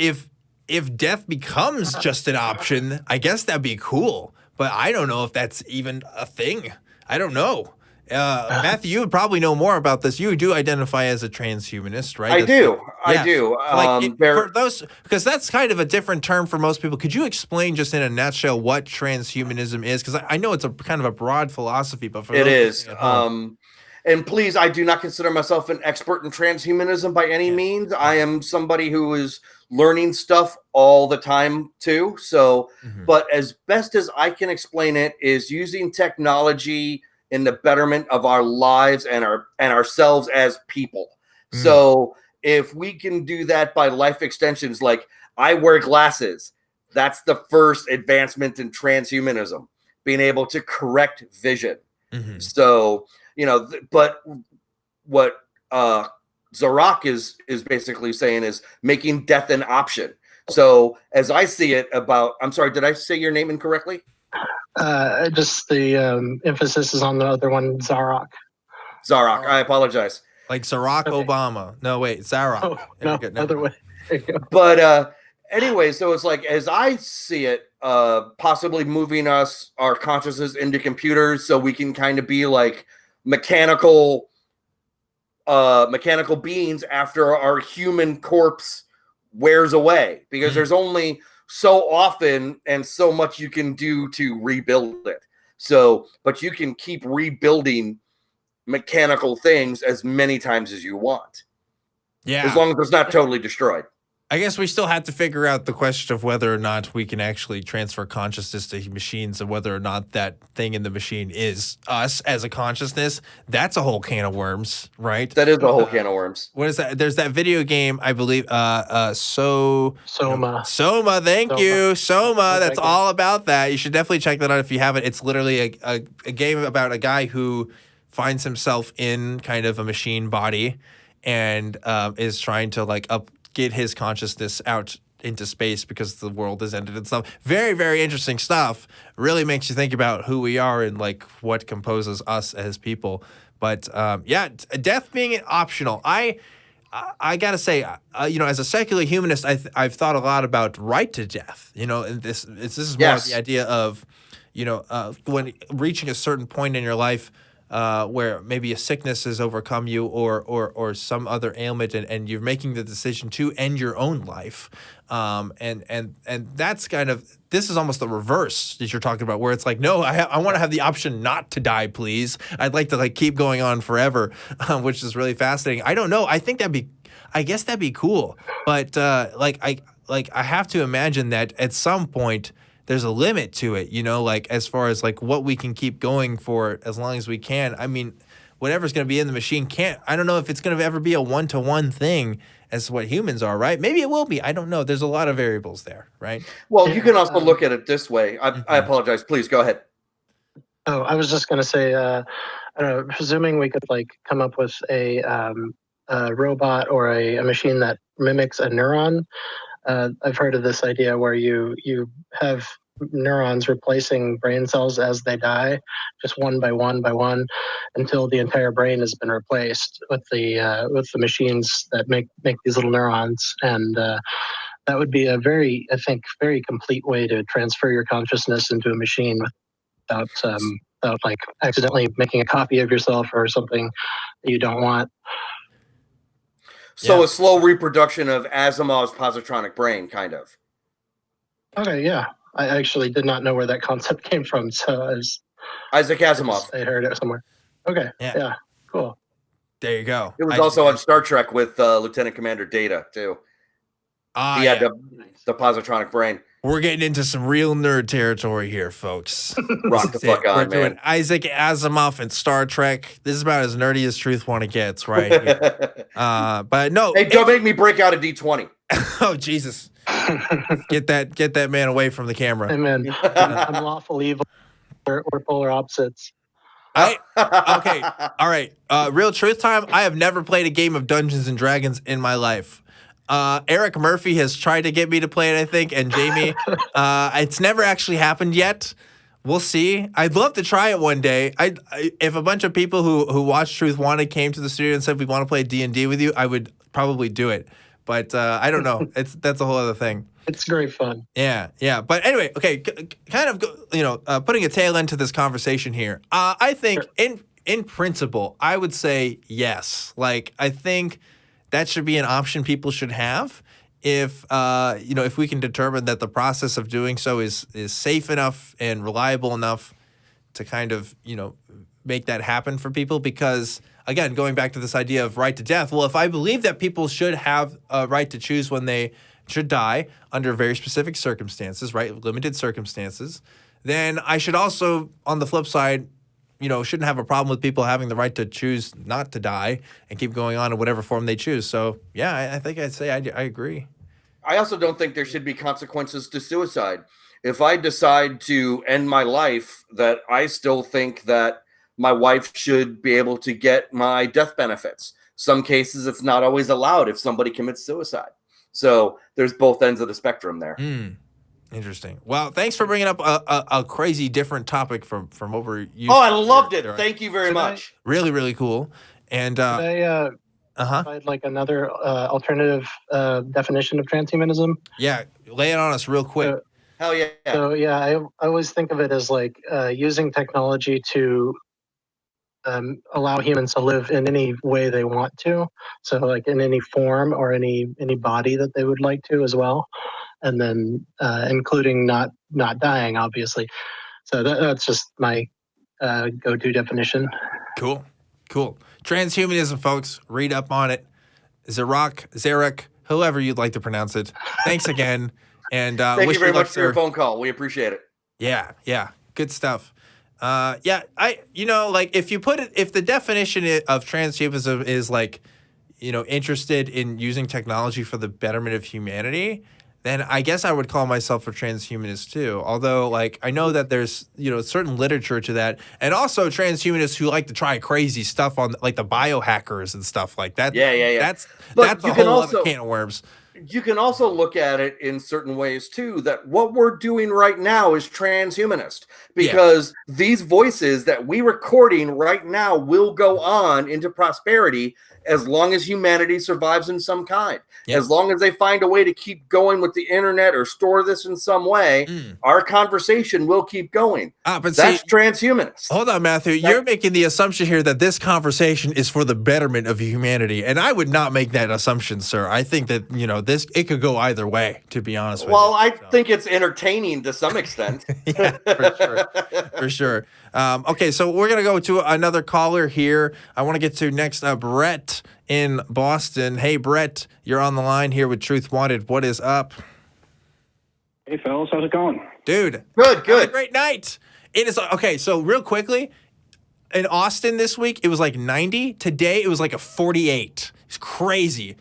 death becomes just an option, I guess that'd be cool. But I don't know if that's even a thing. I don't know. Matthew, you would probably know more about this. You do identify as a transhumanist, right? I do. Like, for those, because that's kind of a different term for most people. Could you explain just in a nutshell what transhumanism is? Because I know it's a kind of a broad philosophy, but for it is. And please, I do not consider myself an expert in transhumanism by any means. I am somebody who is learning stuff all the time too. So, but as best as I can explain it, is using technology in the betterment of our lives and ourselves as people. So if we can do that by life extensions, like I wear glasses, that's the first advancement in transhumanism, being able to correct vision. So, but what Zarok is basically saying is making death an option. So as I see it I'm sorry, did I say your name incorrectly? Just the emphasis is on the other one, Zarok. I apologize. Like Barack Obama. No, wait, Zarok. Oh, no, other way. But anyway, so it's like, as I see it, possibly moving our consciousness into computers so we can kind of be like mechanical beings after our human corpse wears away, because there's only so often and so much you can do to rebuild it. So, but you can keep rebuilding mechanical things as many times as you want. Yeah. As long as it's not totally destroyed. I guess we still have to figure out the question of whether or not we can actually transfer consciousness to machines, and whether or not that thing in the machine is us as a consciousness. That's a whole can of worms, right? That is a whole can of worms. What is that? There's that video game, I believe, Soma. Soma, thank you. Soma, that's all about that. You should definitely check that out if you haven't. It's literally a game about a guy who finds himself in kind of a machine body and is trying to like get his consciousness out into space because the world has ended and stuff. Very, very interesting stuff. Really makes you think about who we are and like what composes us as people. But yeah, death being optional. I gotta say, as a secular humanist, I've thought a lot about right to death. And this is more of the idea of, when reaching a certain point in your life, where maybe a sickness has overcome you or some other ailment, and you're making the decision to end your own life. And that's kind of, this is almost the reverse that you're talking about, where it's like, no, I want to have the option not to die, please. I'd like to like keep going on forever, which is really fascinating. I don't know. I think I guess that'd be cool. But I have to imagine that at some point there's a limit to it, like as far as like what we can keep going for as long as we can. I mean, whatever's going to be in the machine I don't know if it's going to ever be a one-to-one thing as what humans are, right? Maybe it will be. I don't know. There's a lot of variables there, right? Well, you can also look at it this way. I apologize. Please go ahead. Oh, I was just going to say, I don't know, presuming we could like come up with a robot or a machine that mimics a neuron. I've heard of this idea where you have neurons replacing brain cells as they die, just one by one, until the entire brain has been replaced with the machines that make these little neurons. And that would be a very complete way to transfer your consciousness into a machine without like accidentally making a copy of yourself or something that you don't want. So a slow reproduction of Asimov's positronic brain, kind of. Okay, yeah. I actually did not know where that concept came from, so Isaac Asimov. I heard it somewhere. Okay, yeah, cool. There you go. It was also on Star Trek with Lieutenant Commander Data, too. He had the positronic brain. We're getting into some real nerd territory here, folks. Rock the fuck on, We're man. doing Isaac Asimov and Star Trek. This is about as nerdy as Truth One gets, right here. But no. Hey, don't make me break out a D20. Oh, Jesus. Get that man away from the camera. Amen. I'm lawful evil. We're polar opposites. Okay. All right. Real truth time. I have never played a game of Dungeons and Dragons in my life. Eric Murphy has tried to get me to play it, I think, and Jamie. It's never actually happened yet. We'll see. I'd love to try it one day. If a bunch of people who watch Truth Wanted came to the studio and said we want to play D&D with you, I would probably do it. But I don't know. That's a whole other thing. It's great fun. Yeah. But anyway, okay, kind of putting a tail end to this conversation here. I think in principle, I would say yes. Like I think that should be an option people should have if we can determine that the process of doing so is safe enough and reliable enough to kind of, make that happen for people. Because again, going back to this idea of right to death, well, if I believe that people should have a right to choose when they should die under very specific circumstances, right, limited circumstances, then I should also, on the flip side, shouldn't have a problem with people having the right to choose not to die and keep going on in whatever form they choose. So, yeah, I think I'd say I agree. I also don't think there should be consequences to suicide. If I decide to end my life, that I still think that my wife should be able to get my death benefits. Some cases, it's not always allowed if somebody commits suicide. So there's both ends of the spectrum there. Interesting. Well, thanks for bringing up a crazy different topic from what we're used to. Oh, I loved it. Thank you very much. Really, really cool. And I provide like another alternative definition of transhumanism. Yeah, lay it on us real quick. Hell yeah. So yeah, I always think of it as like using technology to allow humans to live in any way they want to. So like in any form or any body that they would like to as well. And then including not dying, obviously. So that's just my go-to definition. Cool. Transhumanism, folks. Read up on it. Zarek, whoever you'd like to pronounce it. Thanks again. And thank you very much for your phone call. We appreciate it. Yeah. Good stuff. If the definition of transhumanism is like, interested in using technology for the betterment of humanity, then I guess I would call myself a transhumanist too. Although, like, I know that there's, certain literature to that. And also transhumanists who like to try crazy stuff on, like, the biohackers and stuff like that. Yeah. That's But a whole other can of worms. You can also look at it in certain ways too, that what we're doing right now is transhumanist, because these voices that we're recording right now will go on into prosperity as long as humanity survives in some kind. As long as they find a way to keep going with the internet or store this in some way, our conversation will keep going. But that's transhumanist. Hold on, Matthew. You're making the assumption here that this conversation is for the betterment of humanity, and I would not make that assumption, sir. I think that, it could go either way, to be honest with you. Well, I think it's entertaining to some extent. Yeah, for sure. Okay, so we're going to go to another caller here. I want to get to next Brett in Boston. Hey, Brett, you're on the line here with Truth Wanted. What is up? Hey, fellas, how's it going? Dude. Good. Have a great night. It is, okay, so real quickly, in Austin this week, it was like 90. Today, it was like a 48. It's crazy.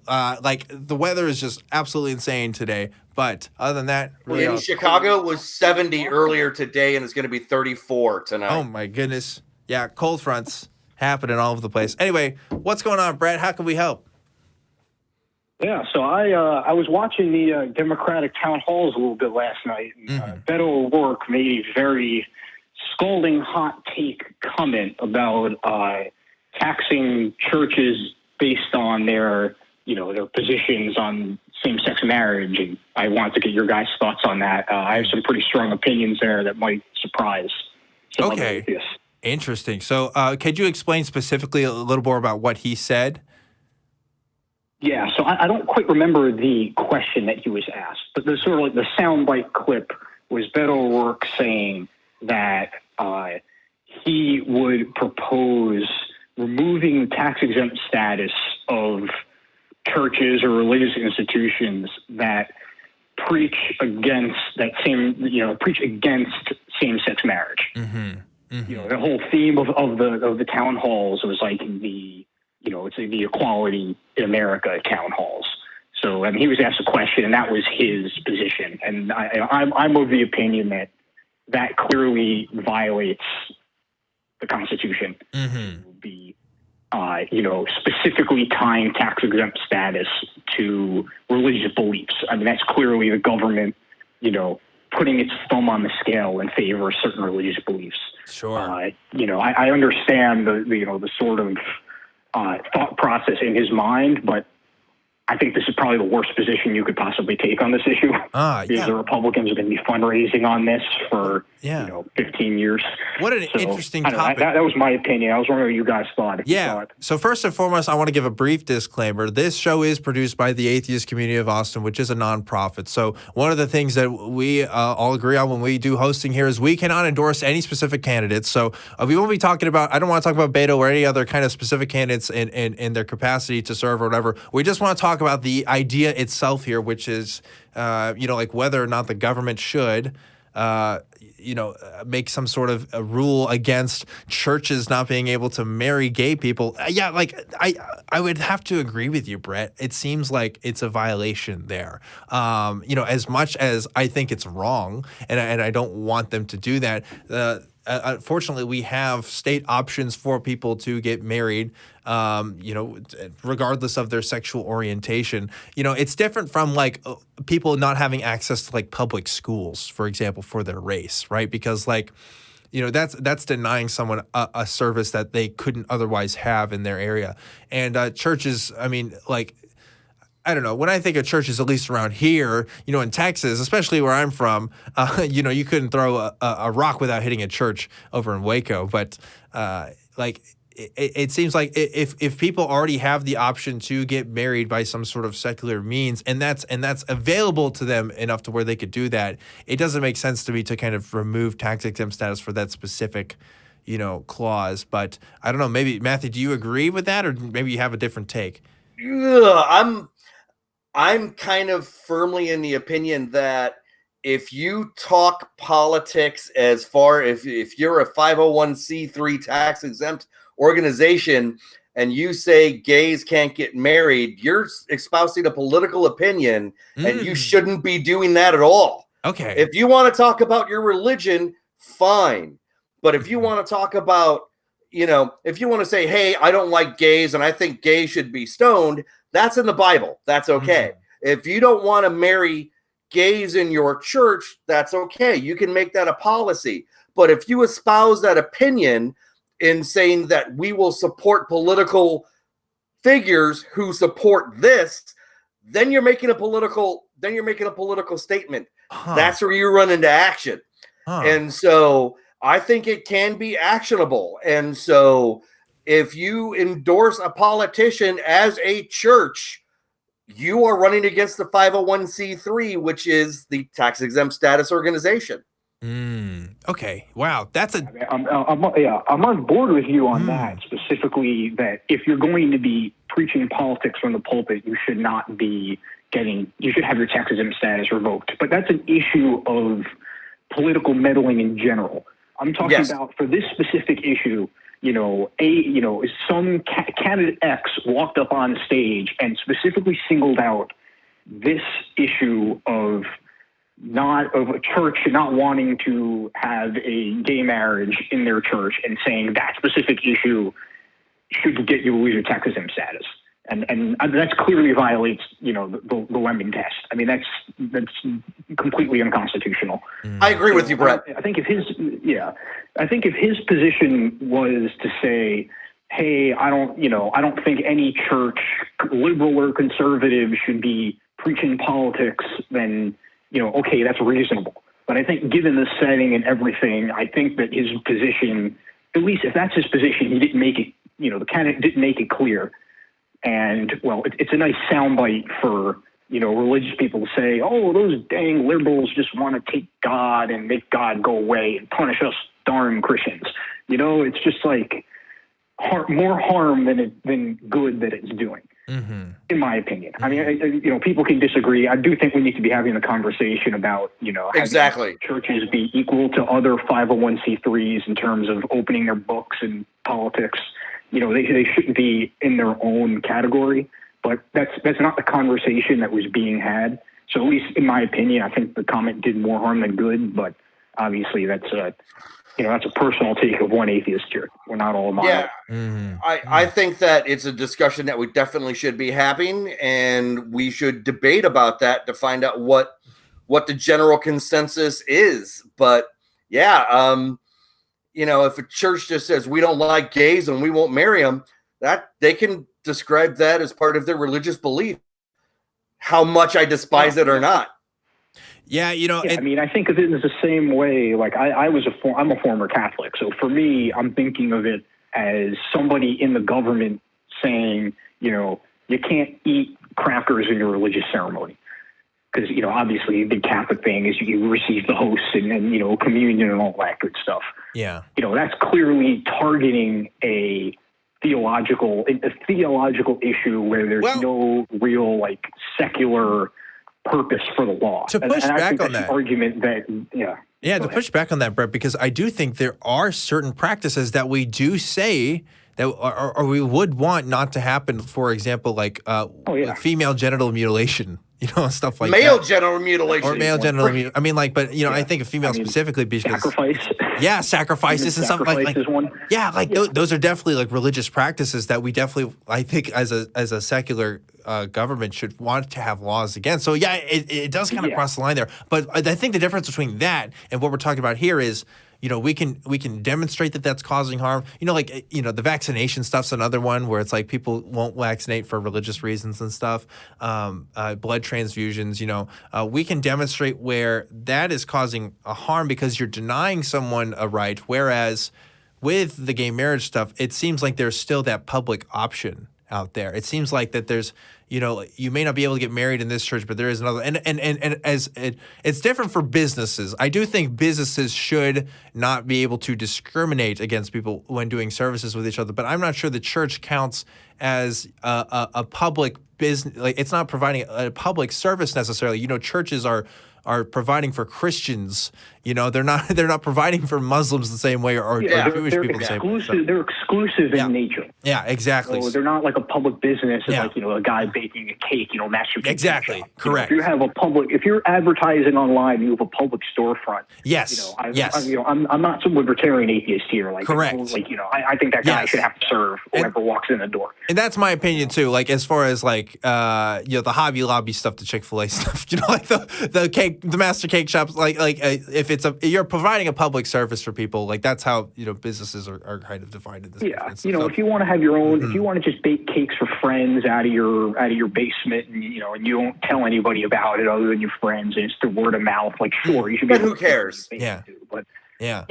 Like, the weather is just absolutely insane today. But other than that, really in Chicago, it was 70 earlier today, and it's going to be 34 tonight. Oh, my goodness. Yeah, cold fronts happening all over the place. Anyway, what's going on, Brett? How can we help? Yeah, so I was watching the Democratic town halls a little bit last night. Beto O'Rourke made a very scalding hot take comment about taxing churches based on their positions on same-sex marriage, and I want to get your guys' thoughts on that. I have some pretty strong opinions there that might surprise some other atheists. Interesting. So could you explain specifically a little more about what he said? Yeah, so I don't quite remember the question that he was asked, but the sort of like the soundbite clip was Beto O'Rourke saying that he would propose removing tax-exempt status of churches or religious institutions that preach against same-sex marriage. The whole theme of the town halls was like it's the equality in America town halls. So he was asked a question, and that was his position. And I'm of the opinion that clearly violates the Constitution. Be specifically tying tax-exempt status to religious beliefs. I mean, that's clearly the government, putting its thumb on the scale in favor of certain religious beliefs. Sure. I understand the sort of thought process in his mind, but I think this is probably the worst position you could possibly take on this issue. Because the Republicans are going to be fundraising on this for 15 years. What an interesting topic. That was my opinion. I was wondering what you guys thought. So first and foremost, I want to give a brief disclaimer. This show is produced by the Atheist Community of Austin, which is a nonprofit. So one of the things that we all agree on when we do hosting here is we cannot endorse any specific candidates. So we won't be talking about, I don't want to talk about Beto or any other kind of specific candidates in their capacity to serve or whatever. We just want to talk about the idea itself here, which is, like whether or not the government should, make some sort of a rule against churches not being able to marry gay people. I would have to agree with you, Brett. It seems like it's a violation there. As much as I think it's wrong, and I don't want them to do that. Unfortunately, we have state options for people to get married, regardless of their sexual orientation. It's different from like people not having access to like public schools, for example, for their race, right? Because that's denying someone a service that they couldn't otherwise have in their area. And churches, I don't know. When I think of churches, at least around here, in Texas, especially where I'm from, you couldn't throw a rock without hitting a church over in Waco. But it seems like if people already have the option to get married by some sort of secular means, and that's available to them enough to where they could do that, it doesn't make sense to me to kind of remove tax exempt status for that specific, clause. But I don't know. Maybe Matthew, do you agree with that, or maybe you have a different take? I'm kind of firmly in the opinion that if you talk politics as far if you're a 501c3 tax exempt organization, and you say gays can't get married, you're espousing a political opinion, and you shouldn't be doing that at all. Okay. If you want to talk about your religion, fine. But if you want to talk about, if you want to say, hey, I don't like gays and I think gays should be stoned, that's in the Bible. That's okay. If you don't want to marry gays in your church, that's okay. You can make that a policy. But if you espouse that opinion in saying that we will support political figures who support this, then you're making a political statement. That's where you run into action. And so I think it can be actionable. And so if you endorse a politician as a church, you are running against the 501c3, which is the tax exempt status organization. Okay. Wow. That's I'm on board with you on that, specifically that if you're going to be preaching politics from the pulpit, you should not be you should have your tax exempt status revoked. But that's an issue of political meddling in general. I'm talking about for this specific issue, some candidate X walked up on stage and specifically singled out this issue of a church not wanting to have a gay marriage in their church and saying that specific issue should get you to lose your tax exempt status. And that clearly violates, the Lemming test. I mean, that's completely unconstitutional. I agree with you, Brett. I think if his position was to say, hey, I don't think any church, liberal or conservative, should be preaching politics, then, okay, that's reasonable. But I think given the setting and everything, I think that his position, at least if that's his position, he didn't make it, the candidate didn't make it clear. And, well, it's a nice soundbite for, religious people to say, oh, those dang liberals just want to take God and make God go away and punish us darn Christians. It's just like more harm than good that it's doing, in my opinion. I mean, people can disagree. I do think we need to be having a conversation about, having churches be equal to other 501c3s in terms of opening their books and politics. They shouldn't be in their own category, but that's not the conversation that was being had. So at least in my opinion, I think the comment did more harm than good, but obviously that's a personal take of one atheist here. We're not all mono. Yeah. I think that it's a discussion that we definitely should be having, and we should debate about that to find out what the general consensus is. But if a church just says we don't like gays and we won't marry them, that they can describe that as part of their religious belief. How much I despise it or not. Yeah, I mean, I think of it as the same way. Like I'm a former Catholic, so for me, I'm thinking of it as somebody in the government saying, you can't eat crackers in your religious ceremony. Because, obviously the Catholic thing is you receive the hosts and communion and all that good stuff. Yeah. That's clearly targeting a theological issue where there's no real secular purpose for the law. To push back on that argument that, to push back on that, Brett, because I do think there are certain practices that we do say that or we would want not to happen. For example, female genital mutilation. Stuff like male that. Genital mutilation. Or male genital mutilation. I mean, I think of female specifically because sacrifice. Yeah, sacrifices and stuff like one. Yeah, those are definitely religious practices that we definitely, I think, as a secular government should want to have laws against. So yeah, it does kind of cross the line there. But I think the difference between that and what we're talking about here is, we can demonstrate that that's causing harm. The vaccination stuff's another one where it's like people won't vaccinate for religious reasons and stuff. Blood transfusions, we can demonstrate where that is causing a harm because you're denying someone a right. Whereas with the gay marriage stuff, it seems like there's still that public option out there. It seems like that there's, you may not be able to get married in this church, but there is another. And as it's different for businesses. I do think businesses should not be able to discriminate against people when doing services with each other. But I'm not sure the church counts as a public business. Like it's not providing a public service necessarily. Churches are are providing for Christians. You know, they're not providing for Muslims the same way or Jewish people the same way. So. They're exclusive in nature. Yeah, exactly. So they're not like a public business, like, you know, a guy baking a cake, you know, master cake. Exactly, correct. You know, if you're advertising online, you have a public storefront. Yes, you know, I'm not some libertarian atheist here. Like, correct. Like, you know, I think that guy should have to serve whoever walks in the door. And that's my opinion too. Like, as far as like, you know, the Hobby Lobby stuff, the Chick-fil-A stuff, you know, like the master cake shops, like if you're providing a public service for people, like that's how, you know, businesses are kind of defined in this. You know, if you want to have your own, if you want to just bake cakes for friends out of your basement, and you know, and you don't tell anybody about it other than your friends, and it's the word of mouth, like sure, you should be. But who cares? But yeah.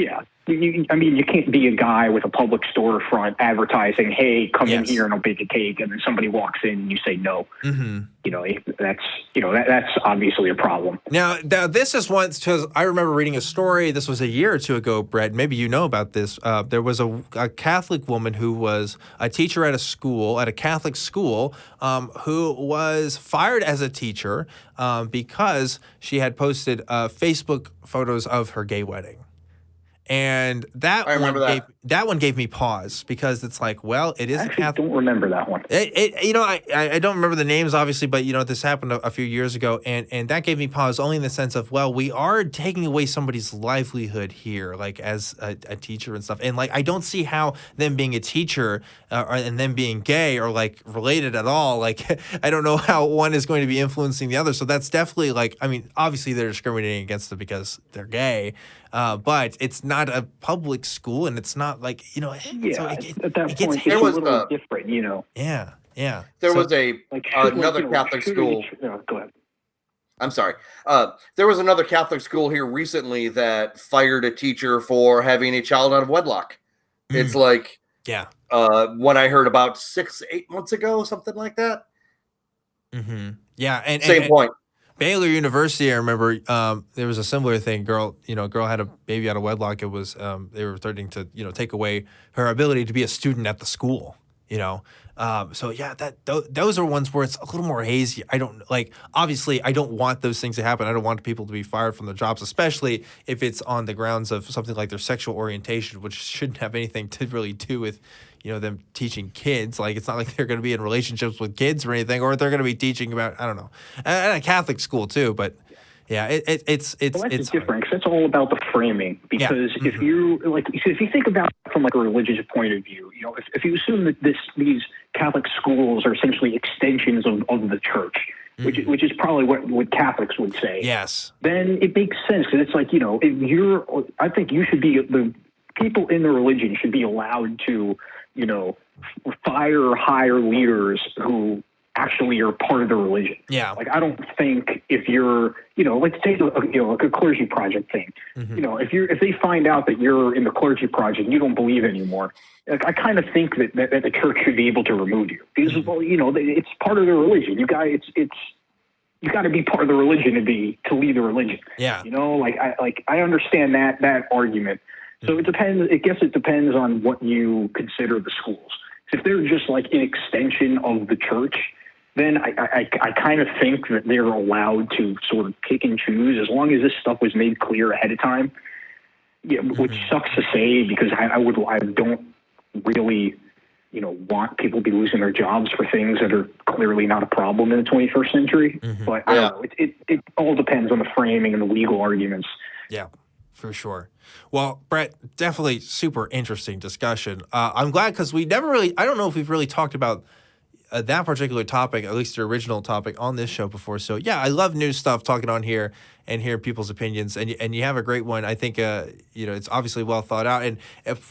I mean, you can't be a guy with a public storefront advertising, "Hey, come in here and I'll bake a cake," and then somebody walks in and you say no. You know, that's obviously a problem. Now this is once, because I remember reading a story. This was a year or two ago, Brett. Maybe you know about this. There was a Catholic woman who was a teacher at a Catholic school, who was fired as a teacher because she had posted Facebook photos of her gay wedding. And that one gave me pause, because it's like, well, it is. I don't remember that one. You know, I don't remember the names obviously, but you know, this happened a few years ago, and that gave me pause only in the sense of, well, we are taking away somebody's livelihood here, like as a teacher and stuff, and like I don't see how them being a teacher and them being gay are like related at all. Like I don't know how one is going to be influencing the other. So that's definitely like, I mean, obviously they're discriminating against them because they're gay. But it's not a public school, and it's not like, you know. Yeah, so at that point, it's there a was little different, you know. Yeah. There was another Catholic school. Go ahead. I'm sorry. There was another Catholic school here recently that fired a teacher for having a child out of wedlock. It's like, when I heard about 6-8 months ago, something like that. Yeah, and same point. Baylor University, I remember there was a similar thing. Girl had a baby out of wedlock. It was they were threatening to, you know, take away her ability to be a student at the school. You know, so yeah, those are ones where it's a little more hazy. I don't obviously I don't want those things to happen. I don't want people to be fired from their jobs, especially if it's on the grounds of something like their sexual orientation, which shouldn't have anything to really do with, you know, them teaching kids. Like, it's not like they're going to be in relationships with kids or anything, or they're going to be teaching about, I don't know, at a Catholic school too. But yeah, it's different, because it's all about the framing. Because if you if you think about it from like a religious point of view, you know, if you assume that these Catholic schools are essentially extensions of the church, which is probably what Catholics would say. Yes. Then it makes sense, because it's like, you know, I think you should be, the people in the religion should be allowed to, you know, fire or hire leaders who actually are part of the religion. Yeah. Like, I don't think if you're, you know, let's take like a clergy project thing. You know, if they find out that you're in the clergy project and you don't believe anymore, like, I kind of think that the church should be able to remove you, because well, you know, it's part of the religion. You got to be part of the religion to lead the religion. Yeah. You know, I understand that argument. So it depends. I guess it depends on what you consider the schools. If they're just like an extension of the church, then I kind of think that they're allowed to sort of pick and choose, as long as this stuff was made clear ahead of time. Yeah, which sucks to say, because I don't really, you know, want people to be losing their jobs for things that are clearly not a problem in the 21st century. But I don't know. It all depends on the framing and the legal arguments. Yeah. For sure. Well, Brett, definitely super interesting discussion. I'm glad, because I don't know if we've really talked about that particular topic, at least the original topic, on this show before. So yeah, I love new stuff, talking on here and hear people's opinions, and you have a great one. I think you know, it's obviously well thought out, and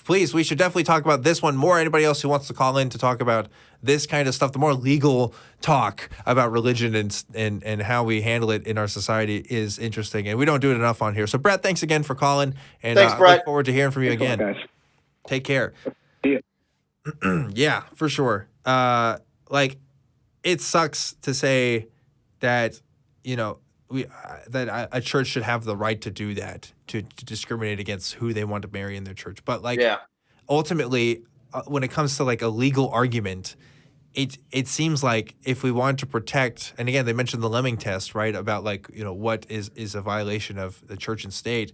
please, we should definitely talk about this one more. Anybody else who wants to call in to talk about this kind of stuff, the more legal talk about religion and how we handle it in our society is interesting, and we don't do it enough on here. So Brett, thanks again for calling, and thanks, Brett. Look forward to hearing from you again. Guys. Take care. See ya. Yeah, for sure. Like, it sucks to say that, you know, that a church should have the right to do that, to discriminate against who they want to marry in their church. But like, ultimately, when it comes to like a legal argument, it seems like if we want to protect, and again, they mentioned the Lemming test, right? About like, what is a violation of the church and state.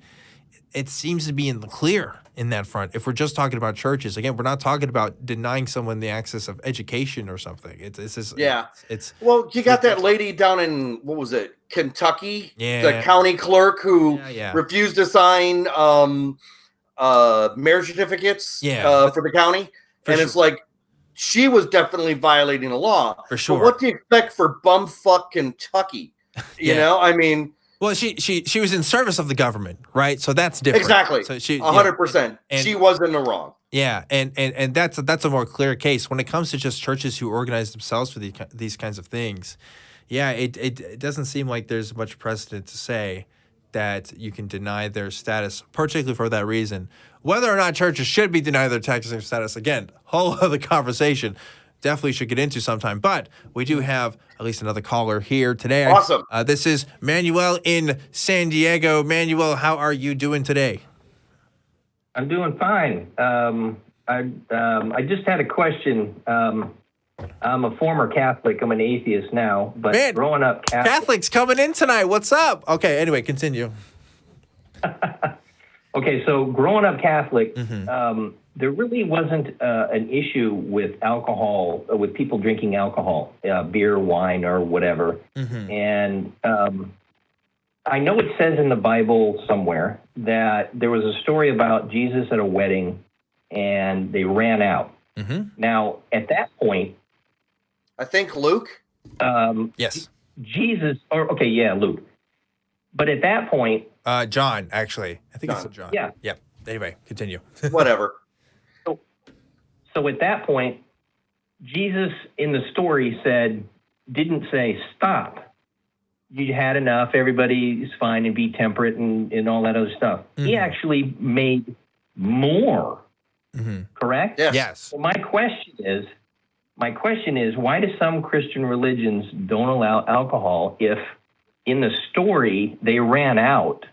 It seems to be in the clear in that front. If we're just talking about churches, again, we're not talking about denying someone the access of education or something. Well, you got that lady down in, what was it, Kentucky? Yeah. The county clerk who refused to sign marriage certificates for the county. It's like, she was definitely violating the law. For sure. But what do you expect for bumfuck Kentucky? You know, I mean... Well, she was in service of the government, right? So that's different. Exactly. So she 100%. She was in the wrong. Yeah, and that's a more clear case when it comes to just churches who organize themselves for these kinds of things. Yeah, it doesn't seem like there's much precedent to say that you can deny their status, particularly for that reason. Whether or not churches should be denied their taxing status, again, whole other conversation. Definitely should get into sometime. But we do have at least another caller here today. Awesome. This is Manuel in San Diego. Manuel, how are you doing today? I'm doing fine. I just had a question. I'm a former Catholic. I'm an atheist now, but growing up Catholics coming in tonight. What's up? Okay, anyway, continue. Okay, so growing up Catholic, there really wasn't an issue with alcohol, with people drinking alcohol, beer, wine, or whatever. And I know it says in the Bible somewhere that there was a story about Jesus at a wedding and they ran out. Now, at that point, I think Luke. Yes. Jesus, Luke. But at that point, John, actually, I think it's John. Yeah. Yep. Anyway, continue. Whatever. So at that point, Jesus in the story didn't say stop. You had enough. Everybody's fine and be temperate and all that other stuff. He actually made more. Correct? Yes. So my question is, why do some Christian religions don't allow alcohol if in the story they ran out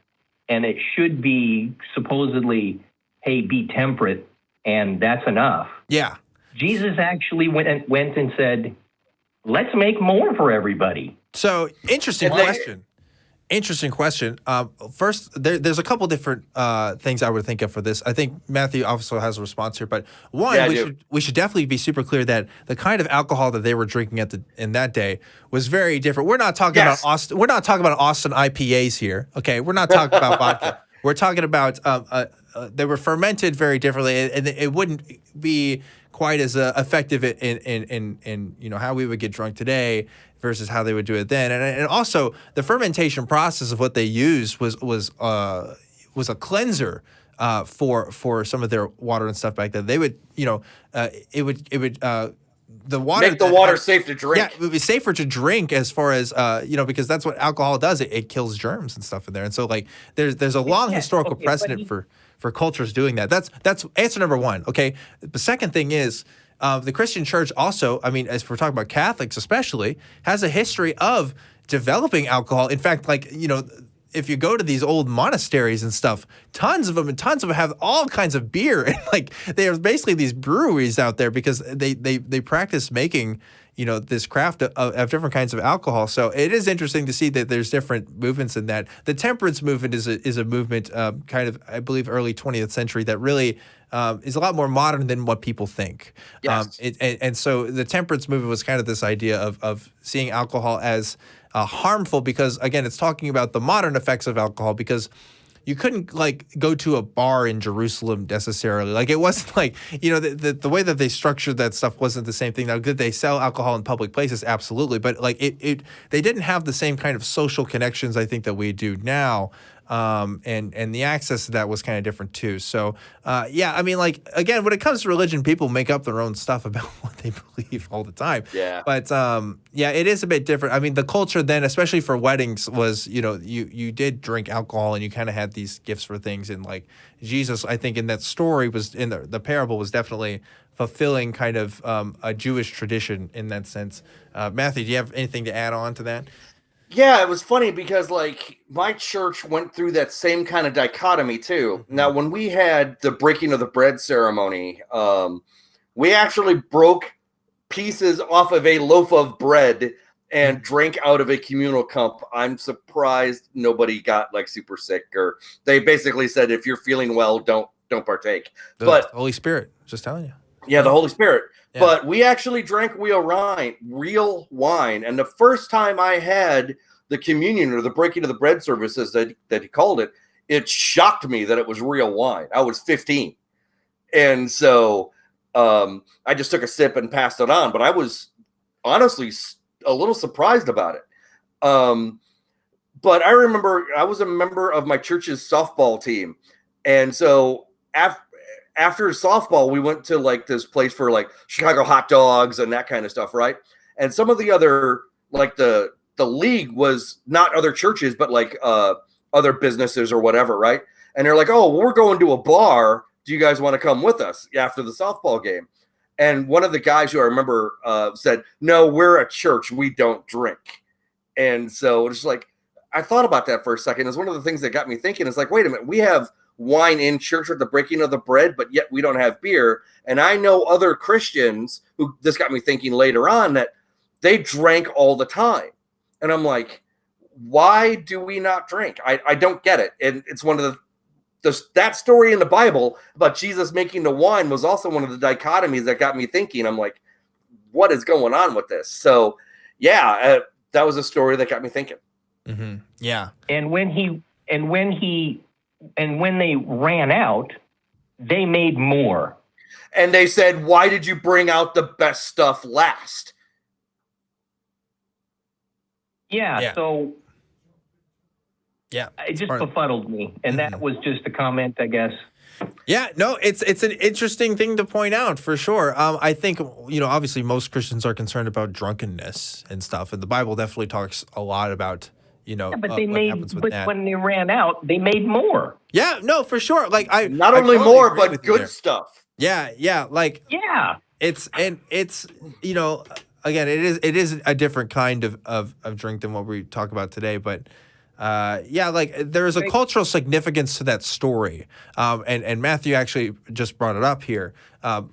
and it should be supposedly, hey, be temperate and that's enough? Yeah. Jesus actually went and said, let's make more for everybody. So interesting question. Interesting question. First, there's a couple different things I would think of for this. I think Matthew also has a response here, but one, we should definitely be super clear that the kind of alcohol that they were drinking in that day was very different. We're not talking about Austin. We're not talking about Austin IPAs here. Okay, we're not talking about vodka. We're talking about they were fermented very differently, and it wouldn't be quite as effective in how we would get drunk today versus how they would do it then. And also the fermentation process of what they used was a cleanser for some of their water and stuff back then. They would, it would the water make the water safe to drink. Yeah, it would be safer to drink as far as because that's what alcohol does. It kills germs and stuff in there. And so like there's a long historical precedent for cultures doing that. That's answer number one. Okay. The second thing is the Christian church also, I mean, as we're talking about Catholics especially, has a history of developing alcohol. In fact, if you go to these old monasteries and stuff, tons of them have all kinds of beer. And like they are basically these breweries out there because they practice making, this craft of different kinds of alcohol. So it is interesting to see that there's different movements in that. The temperance movement is a movement kind of, I believe, early 20th century that really is a lot more modern than what people think. Yes. And so the temperance movement was kind of this idea of seeing alcohol as harmful because, again, it's talking about the modern effects of alcohol because you couldn't go to a bar in Jerusalem necessarily. Like it wasn't like, the way that they structured that stuff wasn't the same thing. Now, did they sell alcohol in public places? Absolutely. But like they didn't have the same kind of social connections, I think, that we do now. And the access to that was kind of different too. So, I mean, again, when it comes to religion, people make up their own stuff about what they believe all the time. Yeah. But, it is a bit different. I mean, the culture then, especially for weddings was, you did drink alcohol and you kind of had these gifts for things. And like Jesus, I think in that story was in the parable was definitely fulfilling kind of, a Jewish tradition in that sense. Matthew, do you have anything to add on to that? Yeah, it was funny because my church went through that same kind of dichotomy too. Now, when we had the breaking of the bread ceremony, we actually broke pieces off of a loaf of bread and drank out of a communal cup, I'm surprised nobody got like super sick, or they basically said, if you're feeling well, don't partake. But Holy Spirit, just telling you. Yeah, the Holy Spirit. Yeah. But we actually drank real wine. And the first time I had the communion or the breaking of the bread services that he called it, it shocked me that it was real wine. I was 15. And so I just took a sip and passed it on. But I was honestly a little surprised about it. But I remember I was a member of my church's softball team. And so after softball, we went to like this place for like Chicago hot dogs and that kind of stuff, right? And some of the other, like the league was not other churches, but like other businesses or whatever, right? And they're like, oh, well, we're going to a bar. Do you guys want to come with us after the softball game? And one of the guys who I remember said, no, we're a church. We don't drink. And so it's like, I thought about that for a second. It's one of the things that got me thinking. It's like, wait a minute, we have wine in church with the breaking of the bread, but yet we don't have beer. And I know other Christians who, this got me thinking later on, that they drank all the time. And I'm like, why do we not drink? I don't get it. And it's one of that story in the Bible about Jesus making the wine was also one of the dichotomies that got me thinking. I'm like, what is going on with this? So yeah, that was a story that got me thinking. Mm-hmm. Yeah. And when they ran out, they made more. And they said, why did you bring out the best stuff last? Yeah. So yeah, it just befuddled me. And that was just a comment, I guess. Yeah, no, it's an interesting thing to point out for sure. I think, obviously most Christians are concerned about drunkenness and stuff. And the Bible definitely talks a lot about, but when they ran out, they made more. Yeah, no, for sure. Like not only totally more, but good stuff. Yeah. It's again, it is a different kind of drink than what we talk about today, but there is a cultural significance to that story. And Matthew actually just brought it up here,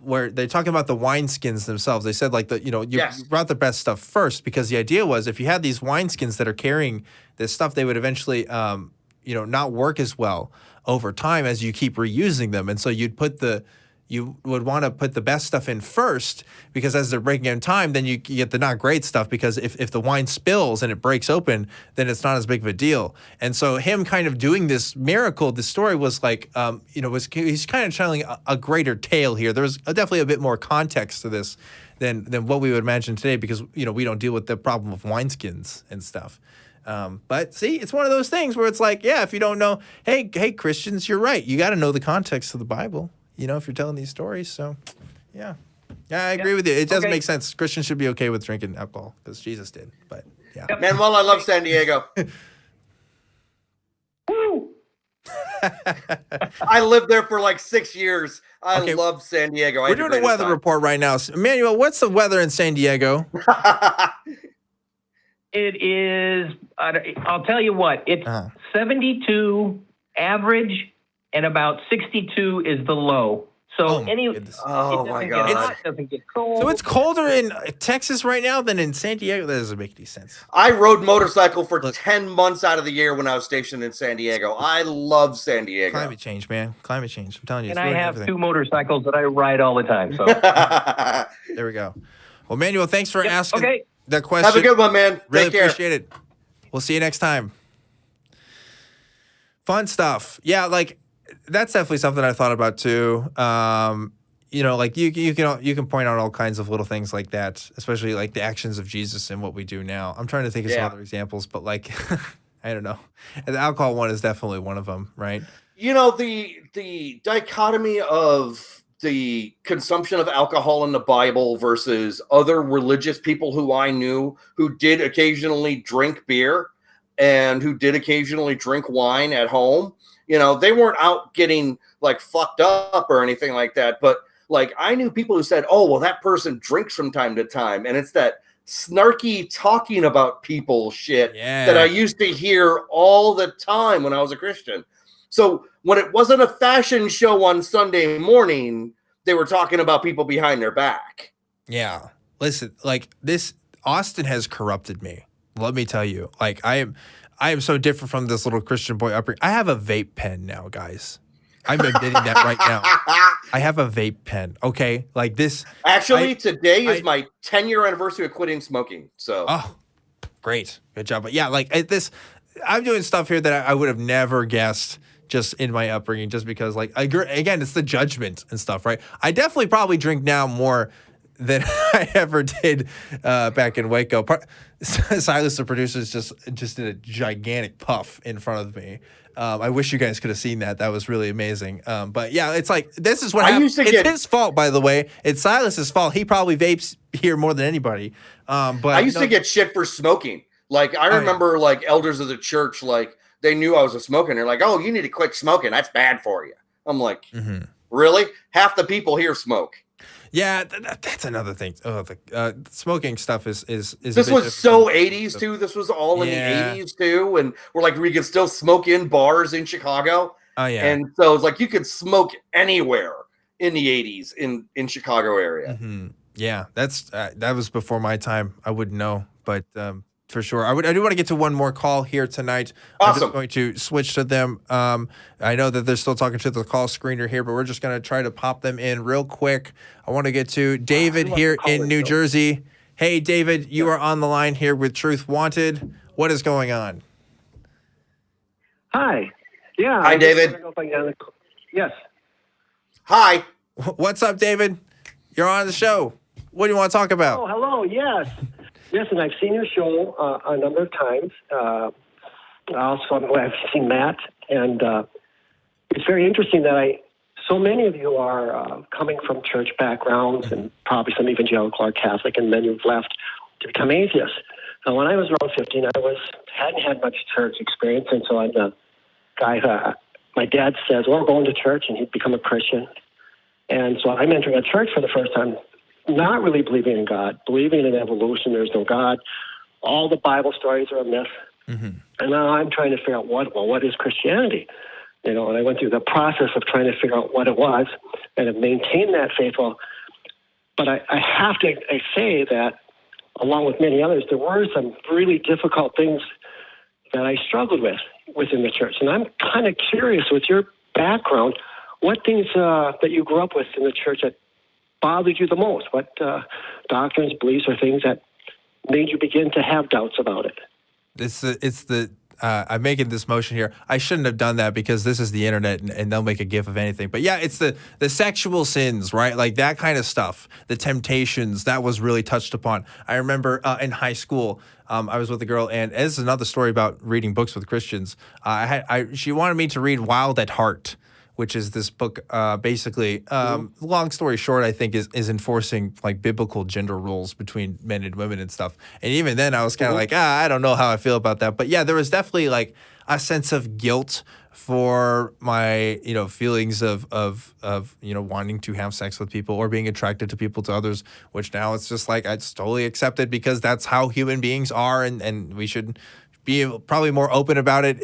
where they're talking about the wineskins themselves. They said you brought the best stuff first, because the idea was if you had these wineskins that are carrying this stuff, they would eventually, not work as well over time as you keep reusing them. And so you would want to put the best stuff in first, because as they're breaking in time, then you get the not great stuff, because if the wine spills and it breaks open, then it's not as big of a deal. And so him kind of doing this miracle, the story was like, he's kind of telling a greater tale here. There's definitely a bit more context to this than what we would imagine today, because, we don't deal with the problem of wineskins and stuff. But see, it's one of those things where it's like, yeah, if you don't know, hey, Christians, you're right. You got to know the context of the Bible, if you're telling these stories. So, yeah, I agree with you. It does make sense. Christians should be okay with drinking alcohol, because Jesus did. But yeah, Manuel, I love San Diego. Woo! I lived there for like 6 years. I love San Diego. We're doing a weather report right now. Emmanuel, what's the weather in San Diego? It is, I'll tell you what, it's 72 average, and about 62 is the low. So my God. It doesn't get cold. So it's colder in Texas right now than in San Diego? That doesn't make any sense. I rode motorcycle for 10 months out of the year when I was stationed in San Diego. I love San Diego. Climate change, man. Climate change. I'm telling you. And I have two motorcycles that I ride all the time. So there we go. Well, Manuel, thanks for asking the question. Have a good one, man. Really Take care. Appreciate it. We'll see you next time. Fun stuff. Yeah, that's definitely something I thought about too. You can point out all kinds of little things like that, especially like the actions of Jesus and what we do now. I'm trying to think of some other examples, but I don't know. And the alcohol one is definitely one of them, right? The dichotomy of the consumption of alcohol in the Bible versus other religious people who I knew who did occasionally drink beer and who did occasionally drink wine at home. They weren't out getting fucked up or anything like that. But I knew people who said, oh, well, that person drinks from time to time. And it's that snarky talking about people shit that I used to hear all the time when I was a Christian. So when it wasn't a fashion show on Sunday morning, they were talking about people behind their back. Yeah. listen, like this, Austin has corrupted me. Let me tell you, like I am so different from this little Christian boy upbringing. I have a vape pen now, guys. I'm admitting that right now. I have a vape pen. Okay, like this. Actually, today is my 10-year anniversary of quitting smoking. So, oh, great, good job. But yeah, like this, I'm doing stuff here that I would have never guessed just in my upbringing, just because, like, again, it's the judgment and stuff, right? I definitely probably drink now more than I ever did back in Waco. Silas, the producer, just did a gigantic puff in front of me. I wish you guys could have seen that. That was really amazing. But yeah, it's like, this is what happens. It's his fault, by the way. It's Silas's fault. He probably vapes here more than anybody. But I used to get shit for smoking. Like, I remember like elders of the church, like, they knew I was a smoker. They're like, oh, you need to quit smoking. That's bad for you. I'm like, really? Half the people here smoke. Yeah, that's another thing. Oh, the smoking stuff is This was so 80s too. This was all in the 80s too, and we're like, we could still smoke in bars in Chicago. Oh yeah, and so it's like you could smoke anywhere in the 80s in Chicago area. Yeah, that was before my time. I wouldn't know, but for sure, I do want to get to one more call here tonight. Awesome. I'm just going to switch to them. I know that they're still talking to the call screener here, but we're just going to try to pop them in real quick. I want to get to David here in New Jersey. Hey, David, you are on the line here with Truth Wanted. What is going on? Hi. Yeah. Hi, David. Yes. Hi. What's up, David? You're on the show. What do you want to talk about? Oh, hello. Yes. Yes, and I've seen your show a number of times. Also, I've seen Matt, and it's very interesting that so many of you are coming from church backgrounds, and probably some evangelical or Catholic, and then you've left to become atheists. Now, when I was around 15, I hadn't had much church experience, and so I'm the guy who, my dad says, well, we're going to church, and he'd become a Christian. And so I'm entering a church for the first time, not really believing in God, believing in evolution, there's no God. All the Bible stories are a myth. And now I'm trying to figure out what is Christianity? You know, and I went through the process of trying to figure out what it was and have maintained that faith. But I have to say that, along with many others, there were some really difficult things that I struggled with within the church. And I'm kind of curious, with your background, what things that you grew up with in the church that bothered you the most? What doctrines, beliefs, or things that made you begin to have doubts about it? I'm making this motion here. I shouldn't have done that because this is the internet and they'll make a gif of anything. But yeah, it's the sexual sins, right? Like that kind of stuff, the temptations, that was really touched upon. I remember in high school, I was with a girl, and this is another story about reading books with Christians. She wanted me to read Wild at Heart, which is this book, basically, long story short, I think, is enforcing like biblical gender roles between men and women and stuff. And even then I was kind of like, I don't know how I feel about that. But yeah, there was definitely like a sense of guilt for my, feelings of wanting to have sex with people or being attracted to people, to others, which now it's just like, it's totally accepted because that's how human beings are. And we should be probably more open about it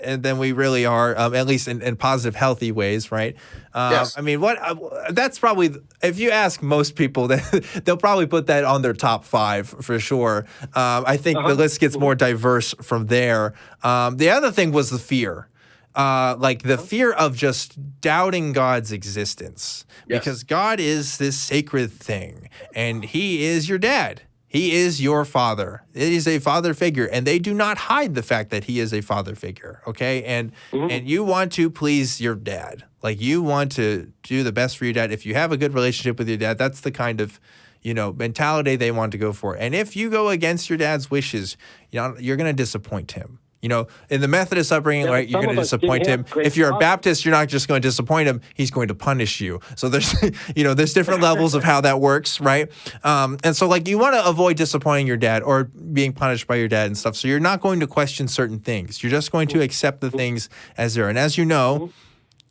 than we really are, at least in positive, healthy ways, right? Yes. I mean, that's probably, if you ask most people, they'll probably put that on their top 5 for sure. I think the list gets more diverse from there. The other thing was the fear. Like the fear of just doubting God's existence. Yes. Because God is this sacred thing, and he is your dad. He is your father. It is a father figure, and they do not hide the fact that he is a father figure, okay? And you want to please your dad. Like, you want to do the best for your dad. If you have a good relationship with your dad, that's the kind of, mentality they want to go for. And if you go against your dad's wishes, you're going to disappoint him. In the Methodist upbringing, right, you're going to disappoint him. If you're a Baptist, you're not just going to disappoint him. He's going to punish you. So there's, there's different levels of how that works, right? And so, like, you want to avoid disappointing your dad or being punished by your dad and stuff. So you're not going to question certain things. You're just going to accept the things as they are. And as you know,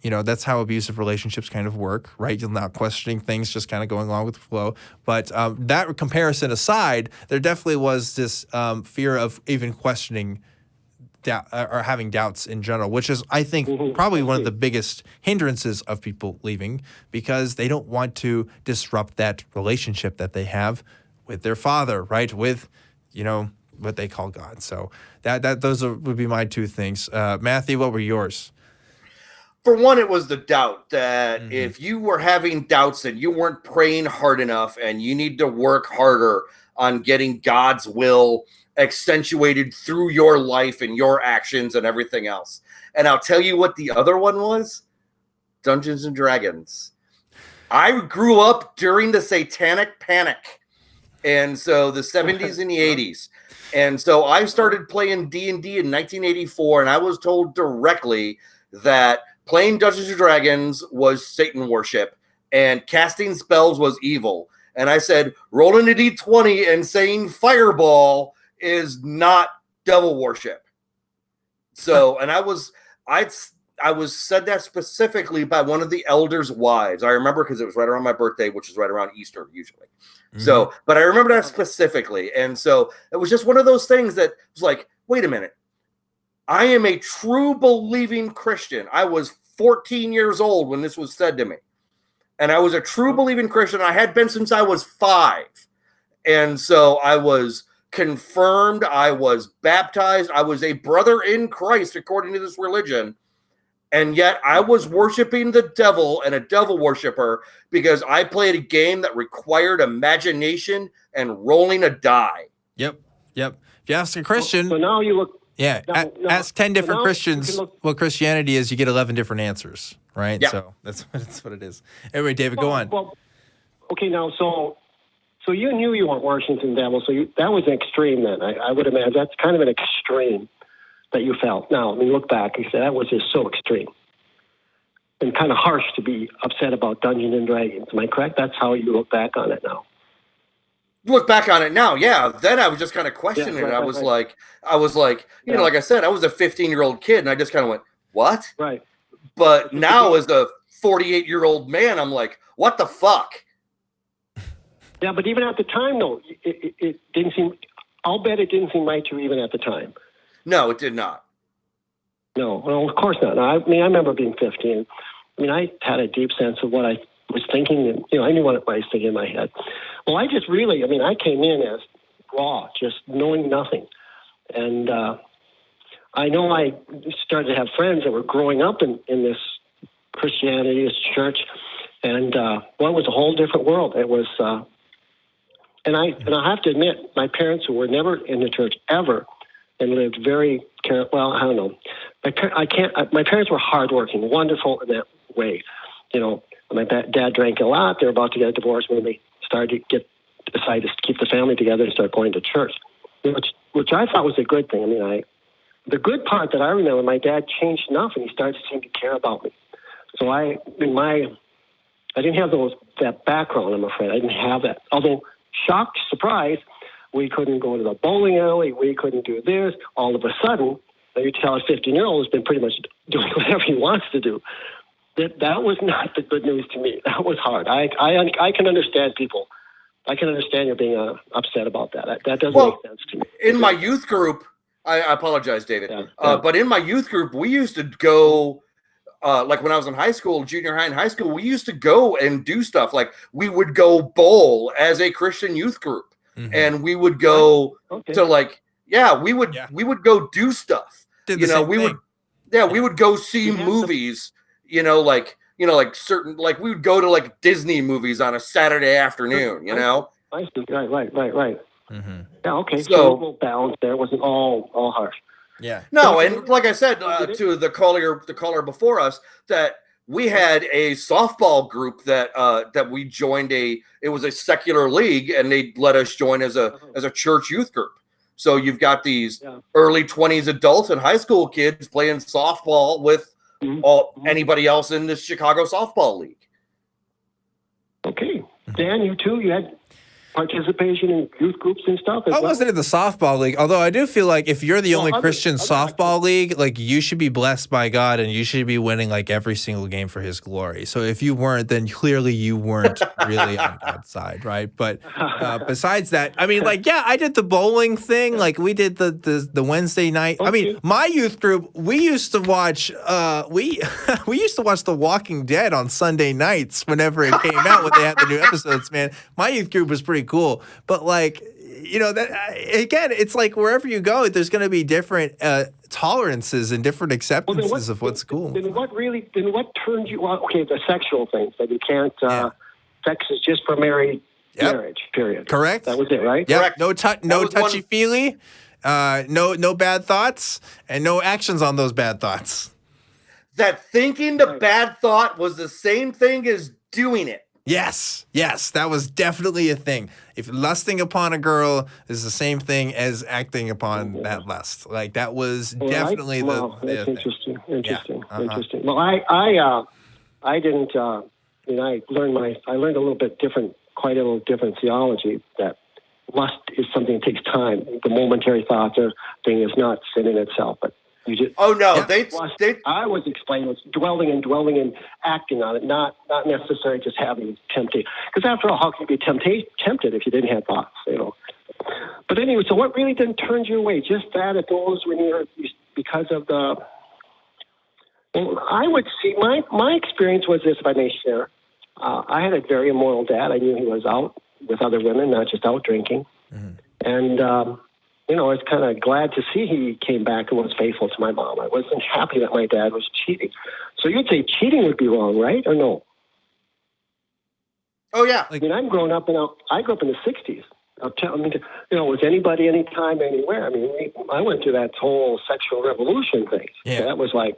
that's how abusive relationships kind of work, right? You're not questioning things, just kind of going along with the flow. But that comparison aside, there definitely was this fear of even questioning doubt or having doubts in general, which is, I think, probably one of the biggest hindrances of people leaving, because they don't want to disrupt that relationship that they have with their father, right? With, what they call God. So would be my two things. Matthew, what were yours? For one, it was the doubt that if you were having doubts and you weren't praying hard enough and you need to work harder on getting God's will accentuated through your life and your actions and everything else. And I'll tell you what the other one was. Dungeons and Dragons. I grew up during the Satanic Panic. And so the 70s and the 80s. And so I started playing D&D in 1984, and I was told directly that playing Dungeons and Dragons was Satan worship and casting spells was evil. And I said, rolling a D20 and saying fireball is not devil worship. So, and I was said that specifically by one of the elders' wives. I remember because it was right around my birthday, which is right around Easter usually. So, but I remember that specifically. And so it was just one of those things that was like, wait a minute. I am a true believing Christian. I was 14 years old when this was said to me. And I was a true believing Christian. I had been since I was 5. And so I was confirmed. I was baptized. I was a brother in Christ according to this religion. And yet I was worshiping the devil and a devil worshiper because I played a game that required imagination and rolling a die. Yep. If you ask a Christian. So now you look. Yeah. Ask 10 different Christians what Christianity is. You get 11 different answers. Right. Yeah. So that's what it is. Anyway, David, go on. Well, okay. Now, so you knew you weren't worshiping the devil. So that was an extreme then. I would imagine that's kind of an extreme that you felt. Now, when you look back, you say that was just so extreme and kind of harsh to be upset about Dungeons and Dragons. Am I correct? That's how you look back on it now. Look back on it now, yeah. Then I was just kind of questioning it. I was like, you know, like I said, I was a 15-year-old kid, and I just kind of went, "What?" Right. But now, as a 48-year-old man, I'm like, "What the fuck?" Yeah, but even at the time, though, it didn't seem. I'll bet it didn't seem right to you even at the time. No, it did not. No, well, of course not. I mean, I remember being 15. I mean, I had a deep sense of what I was thinking, and I knew what I was thinking in my head. Well, I came in as raw, just knowing nothing, and I know I started to have friends that were growing up in this Christianity, this church, and it was a whole different world. It was, and I have to admit, my parents, who were never in the church ever, and lived very well. I don't know. My parents were hardworking, wonderful in that way. My dad drank a lot. They were about to get a divorce when they decided to keep the family together and start going to church, which I thought was a good thing. I mean, the good part that I remember, my dad changed enough, and he started to seem to care about me. So I didn't have that background. I'm afraid I didn't have that. Although, shocked, surprise, we couldn't go to the bowling alley. We couldn't do this. All of a sudden, you tell a 15-year-old has been pretty much doing whatever he wants to do. That was not the good news to me. That was hard. I can understand people. I can understand you being upset about that. That doesn't make sense to me. In my youth group, I apologize, David. But in my youth group, we used to go, like when I was in high school, junior high and high school, we used to go and do stuff. Like we would go bowl as a Christian youth group. Mm-hmm. And we would go to we would go do stuff. We would go see movies, we would go to like Disney movies on a Saturday afternoon, I see. Right. Mm-hmm. Yeah, okay. So a little balance there. It wasn't all harsh. Yeah. No, and like I said to the caller before us, that we had a softball group that we joined. It was a secular league, and they let us join as a church youth group. So you've got these early 20s adults and high school kids playing softball with anybody else in the Chicago softball league. Okay, Dan, you too. You had participation in youth groups and stuff? I wasn't in the softball league, although I do feel like if you're the only Christian softball league, like you should be blessed by God and you should be winning like every single game for his glory. So if you weren't, then clearly you weren't really on God's side, right? But besides that, I mean, I did the bowling thing. Like we did the Wednesday night. Okay. I mean, my youth group, we used to watch we used to watch The Walking Dead on Sunday nights whenever it came out when they had the new episodes, man. My youth group was pretty cool. But like, you know, that again, it's like wherever you go, there's going to be different tolerances and different acceptances of what's cool. Then what turned you on? Okay, the sexual things that you can't. Sex is just for marriage. Period. Correct. That was it, right? Yep. Correct. No touchy feely. No bad thoughts, and no actions on those bad thoughts. That thinking the bad thought was the same thing as doing it. Yes, that was definitely a thing. If lusting upon a girl is the same thing as acting upon that lust, like that was definitely that's interesting. Interesting. Well, I didn't. I learned a little bit different, quite a little different theology that lust is something that takes time. The momentary thought thing is not sin in itself, but you just. Oh no, I was explaining was dwelling and acting on it, not necessarily just having temptation. Because after all, how can you be tempted if you didn't have thoughts? You know. But anyway, so what really then turned you away? Just that at those when you're because of the. Well, I would see my experience was this, if I may share. I had a very immoral dad. I knew he was out with other women, not just out drinking. Mm-hmm. And, I was kind of glad to see he came back and was faithful to my mom. I wasn't happy that my dad was cheating. So you'd say cheating would be wrong, right? Or no? Oh, yeah. I grew up in the 60s. Was anybody, anytime, anywhere? I mean, I went through that whole sexual revolution thing. Yeah. That was like,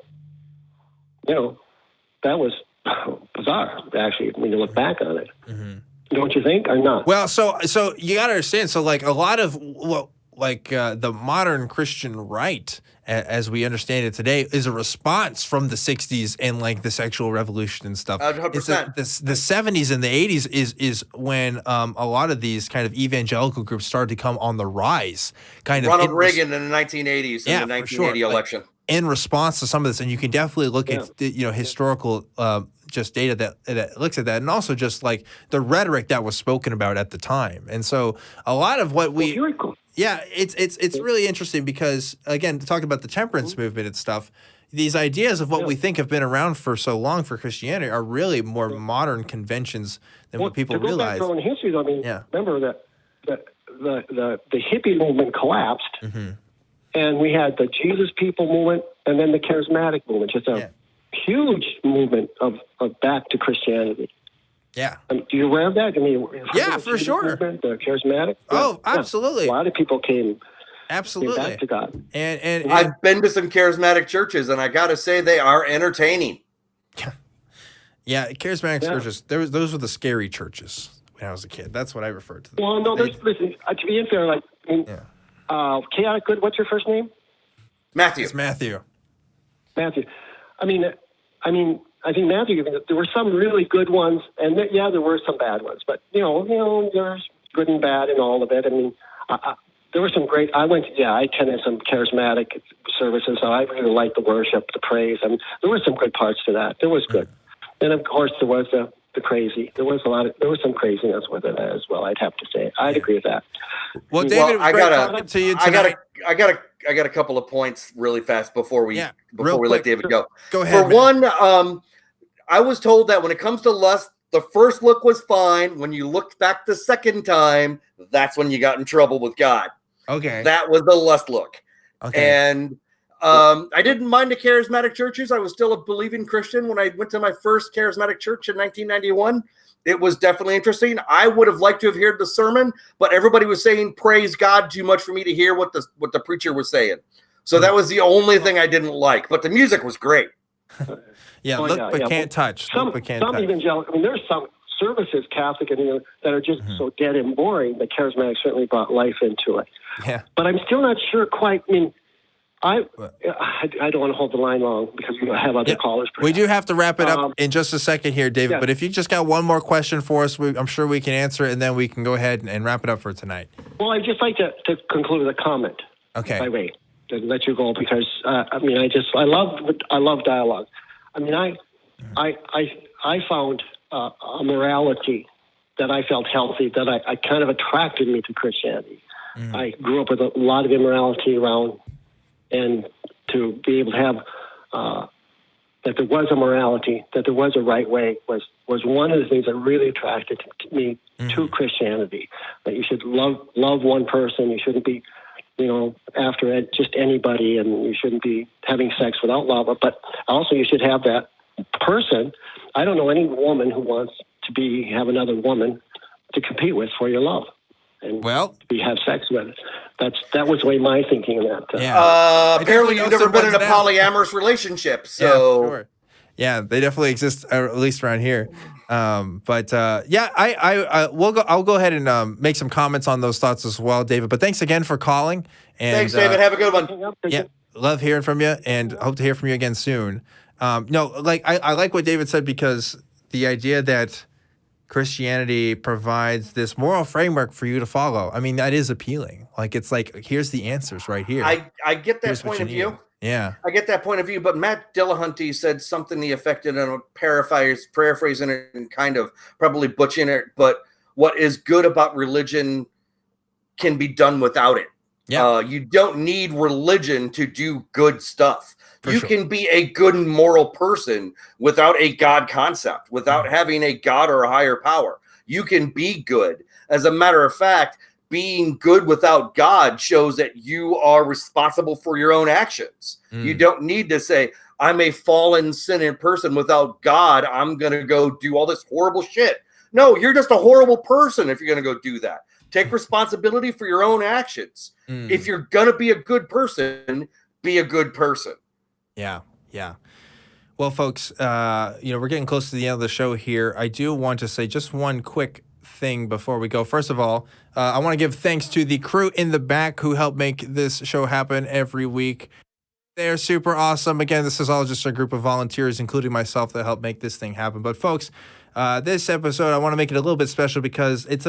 that was bizarre, actually, when you look back on it. Mm-hmm. Don't you think, or not? Well, so you got to understand. So, like a lot of the modern Christian right, as we understand it today, is a response from the '60s and like the sexual revolution and stuff. 100%. The '70s and the '80s is when a lot of these kind of evangelical groups started to come on the rise. Ronald Reagan in the 1980s, in the 1980 election. In response to some of this, and you can definitely look at historical just data that looks at that, and also just like the rhetoric that was spoken about at the time. And so a lot of what it's really interesting because again, to talk about the temperance movement and stuff, these ideas of what we think have been around for so long for Christianity are really more modern conventions than what people realize. To go back in history, remember that the hippie movement collapsed. Mm-hmm. And we had the Jesus people movement and then the charismatic movement, just a huge movement of back to Christianity. Yeah. Do you aware of that? For sure. Movement, the charismatic? Oh, absolutely. A lot of people came back to God. And I've been to some charismatic churches, and I got to say they are entertaining. Yeah, charismatic churches, those were the scary churches when I was a kid. That's what I referred to them. Well, no, listen, to be fair, chaotic good. What's your first name? Matthew. It's Matthew. I think Matthew. There were some really good ones, and there were some bad ones. But there's good and bad in all of it. I mean, there were some great. I attended some charismatic services, so I really liked the worship, the praise, and there were some good parts to that. There was good, and of course there was the crazy. There was some craziness with it as well. I'd have to say. I'd agree with that. Well, David, I got a couple of points really fast before we let David go. Go ahead. For one, I was told that when it comes to lust, the first look was fine. When you looked back the second time, that's when you got in trouble with God. Okay. That was the lust look. Okay. And I didn't mind the charismatic churches. I was still a believing Christian when I went to my first charismatic church in 1991. It was definitely interesting. I would have liked to have heard the sermon, but everybody was saying praise God too much for me to hear what the preacher was saying. So that was the only thing I didn't like. But the music was great. Can't touch. Some evangelical. There's some services, Catholic, and that are just so dead and boring. The charismatic certainly brought life into it. Yeah. But I'm still not sure quite. I don't want to hold the line long because we have other callers. We do have to wrap it up in just a second here, David. Yeah. But if you just got one more question for us, I'm sure we can answer it, and then we can go ahead and wrap it up for tonight. Well, I'd just like to conclude with a comment. Okay. By way, to let you go because I love dialogue. I found a morality that I felt healthy that I kind of attracted me to Christianity. I grew up with a lot of immorality around. And to be able to have that there was a morality, that there was a right way, was one of the things that really attracted me to Christianity. That you should love one person. You shouldn't be, after just anybody, and you shouldn't be having sex without love. But also, you should have that person. I don't know any woman who wants to have another woman to compete with for your love and have sex with. That was the way my thinking of that. Apparently, you've never been in a polyamorous relationship, so yeah, sure. Yeah, they definitely exist, at least around here. I'll go ahead and make some comments on those thoughts as well, David. But thanks again for calling. And, thanks, David. Have a good one. Yeah, love hearing from you, and hope to hear from you again soon. I like what David said, because the idea that Christianity provides this moral framework for you to follow. I mean, that is appealing. Like, it's like, here's the answers right here. I get that point of view. Yeah. I get that point of view, but Matt Dillahunty said something the effect, and I'm paraphrasing it and kind of probably butchering it, but what is good about religion can be done without it. Yeah. You don't need religion to do good stuff. You can be a good and moral person without a God concept, without having a God or a higher power. You can be good. As a matter of fact, being good without God shows that you are responsible for your own actions. You don't need to say, I'm a fallen, sinning person. Without God, I'm going to go do all this horrible shit. No, you're just a horrible person if you're going to go do that. Take responsibility for your own actions. If you're going to be a good person, be a good person. Yeah, yeah. Well, folks, we're getting close to the end of the show here. I do want to say just one quick thing before we go. First of all, I want to give thanks to the crew in the back who help make this show happen every week. They're super awesome. Again, this is all just a group of volunteers, including myself, that help make this thing happen. But folks, this episode, I want to make it a little bit special because it's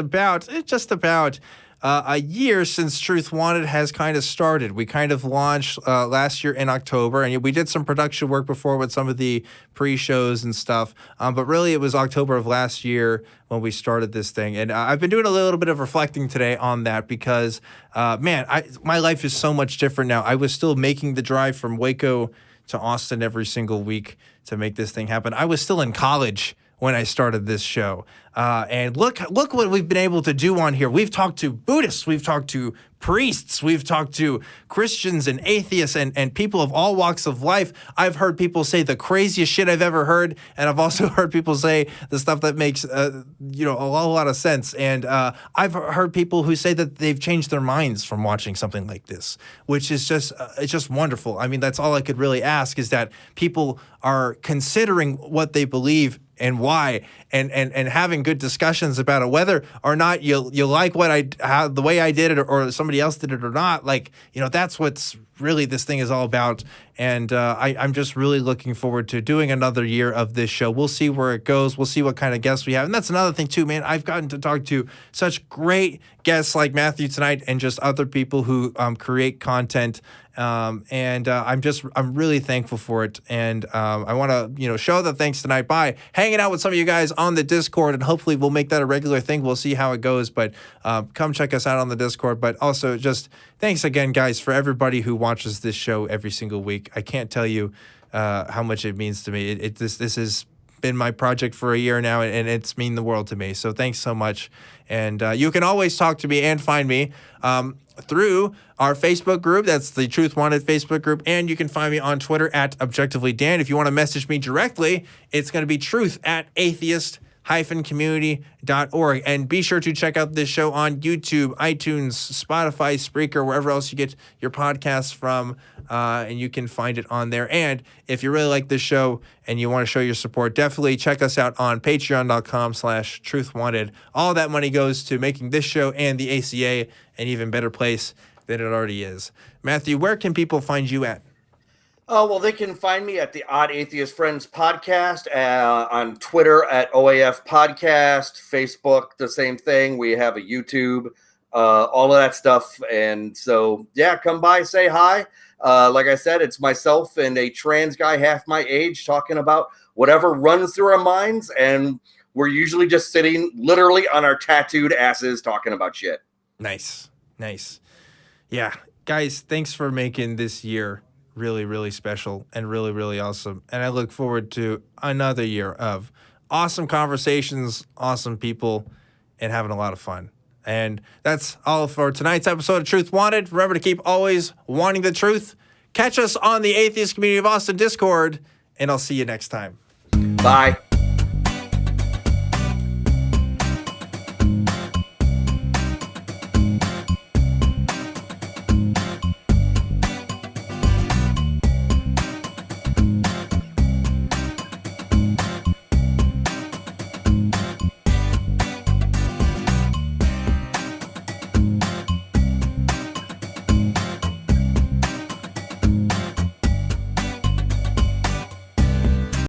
just about a year since Truth Wanted has kind of started. We kind of launched last year in October, and we did some production work before with some of the pre-shows and stuff. But really, it was October of last year when we started this thing. And I've been doing a little bit of reflecting today on that because, my life is so much different now. I was still making the drive from Waco to Austin every single week to make this thing happen. I was still in college when I started this show. And look what we've been able to do on here. We've talked to Buddhists, we've talked to priests, we've talked to Christians and atheists and people of all walks of life. I've heard people say the craziest shit I've ever heard, and I've also heard people say the stuff that makes a lot of sense. And I've heard people who say that they've changed their minds from watching something like this, which is just it's just wonderful. I mean, that's all I could really ask, is that people are considering what they believe and why, and having good discussions about it, whether or not you like the way I did it or somebody else did it or not. Like, that's what's really this thing is all about. And I'm just really looking forward to doing another year of this show. We'll see where it goes. We'll see what kind of guests we have. And that's another thing too, man. I've gotten to talk to such great guests like Matthew tonight, and just other people who create content. I'm really thankful for it. And I want to, show the thanks tonight by hanging out with some of you guys on the Discord, and hopefully we'll make that a regular thing. We'll see how it goes, but come check us out on the Discord. But also just thanks again, guys, for everybody who watches this show every single week. I can't tell you how much it means to me. This has been my project for a year now, and it's mean the world to me. So thanks so much. And you can always talk to me and find me through our Facebook group. That's the Truth Wanted Facebook group. And you can find me on Twitter at ObjectivelyDan. If you want to message me directly, it's going to be truth@atheist-community.org. And be sure to check out this show on YouTube, iTunes, Spotify, Spreaker, wherever else you get your podcasts from. And you can find it on there. And if you really like this show and you want to show your support, definitely check us out on patreon.com/truthwanted. All that money goes to making this show and the ACA an even better place than it already is. Matthew, where can people find you at? Well, they can find me at the Odd Atheist Friends podcast, on Twitter at OAF Podcast, Facebook, the same thing. We have a YouTube, all of that stuff. And so, yeah, come by, say hi. Like I said, it's myself and a trans guy half my age talking about whatever runs through our minds. And we're usually just sitting literally on our tattooed asses talking about shit. Nice. Yeah. Guys, thanks for making this year really, really special and really, really awesome. And I look forward to another year of awesome conversations, awesome people, and having a lot of fun. And that's all for tonight's episode of Truth Wanted. Remember to keep always wanting the truth. Catch us on the Atheist Community of Austin Discord, and I'll see you next time. Bye.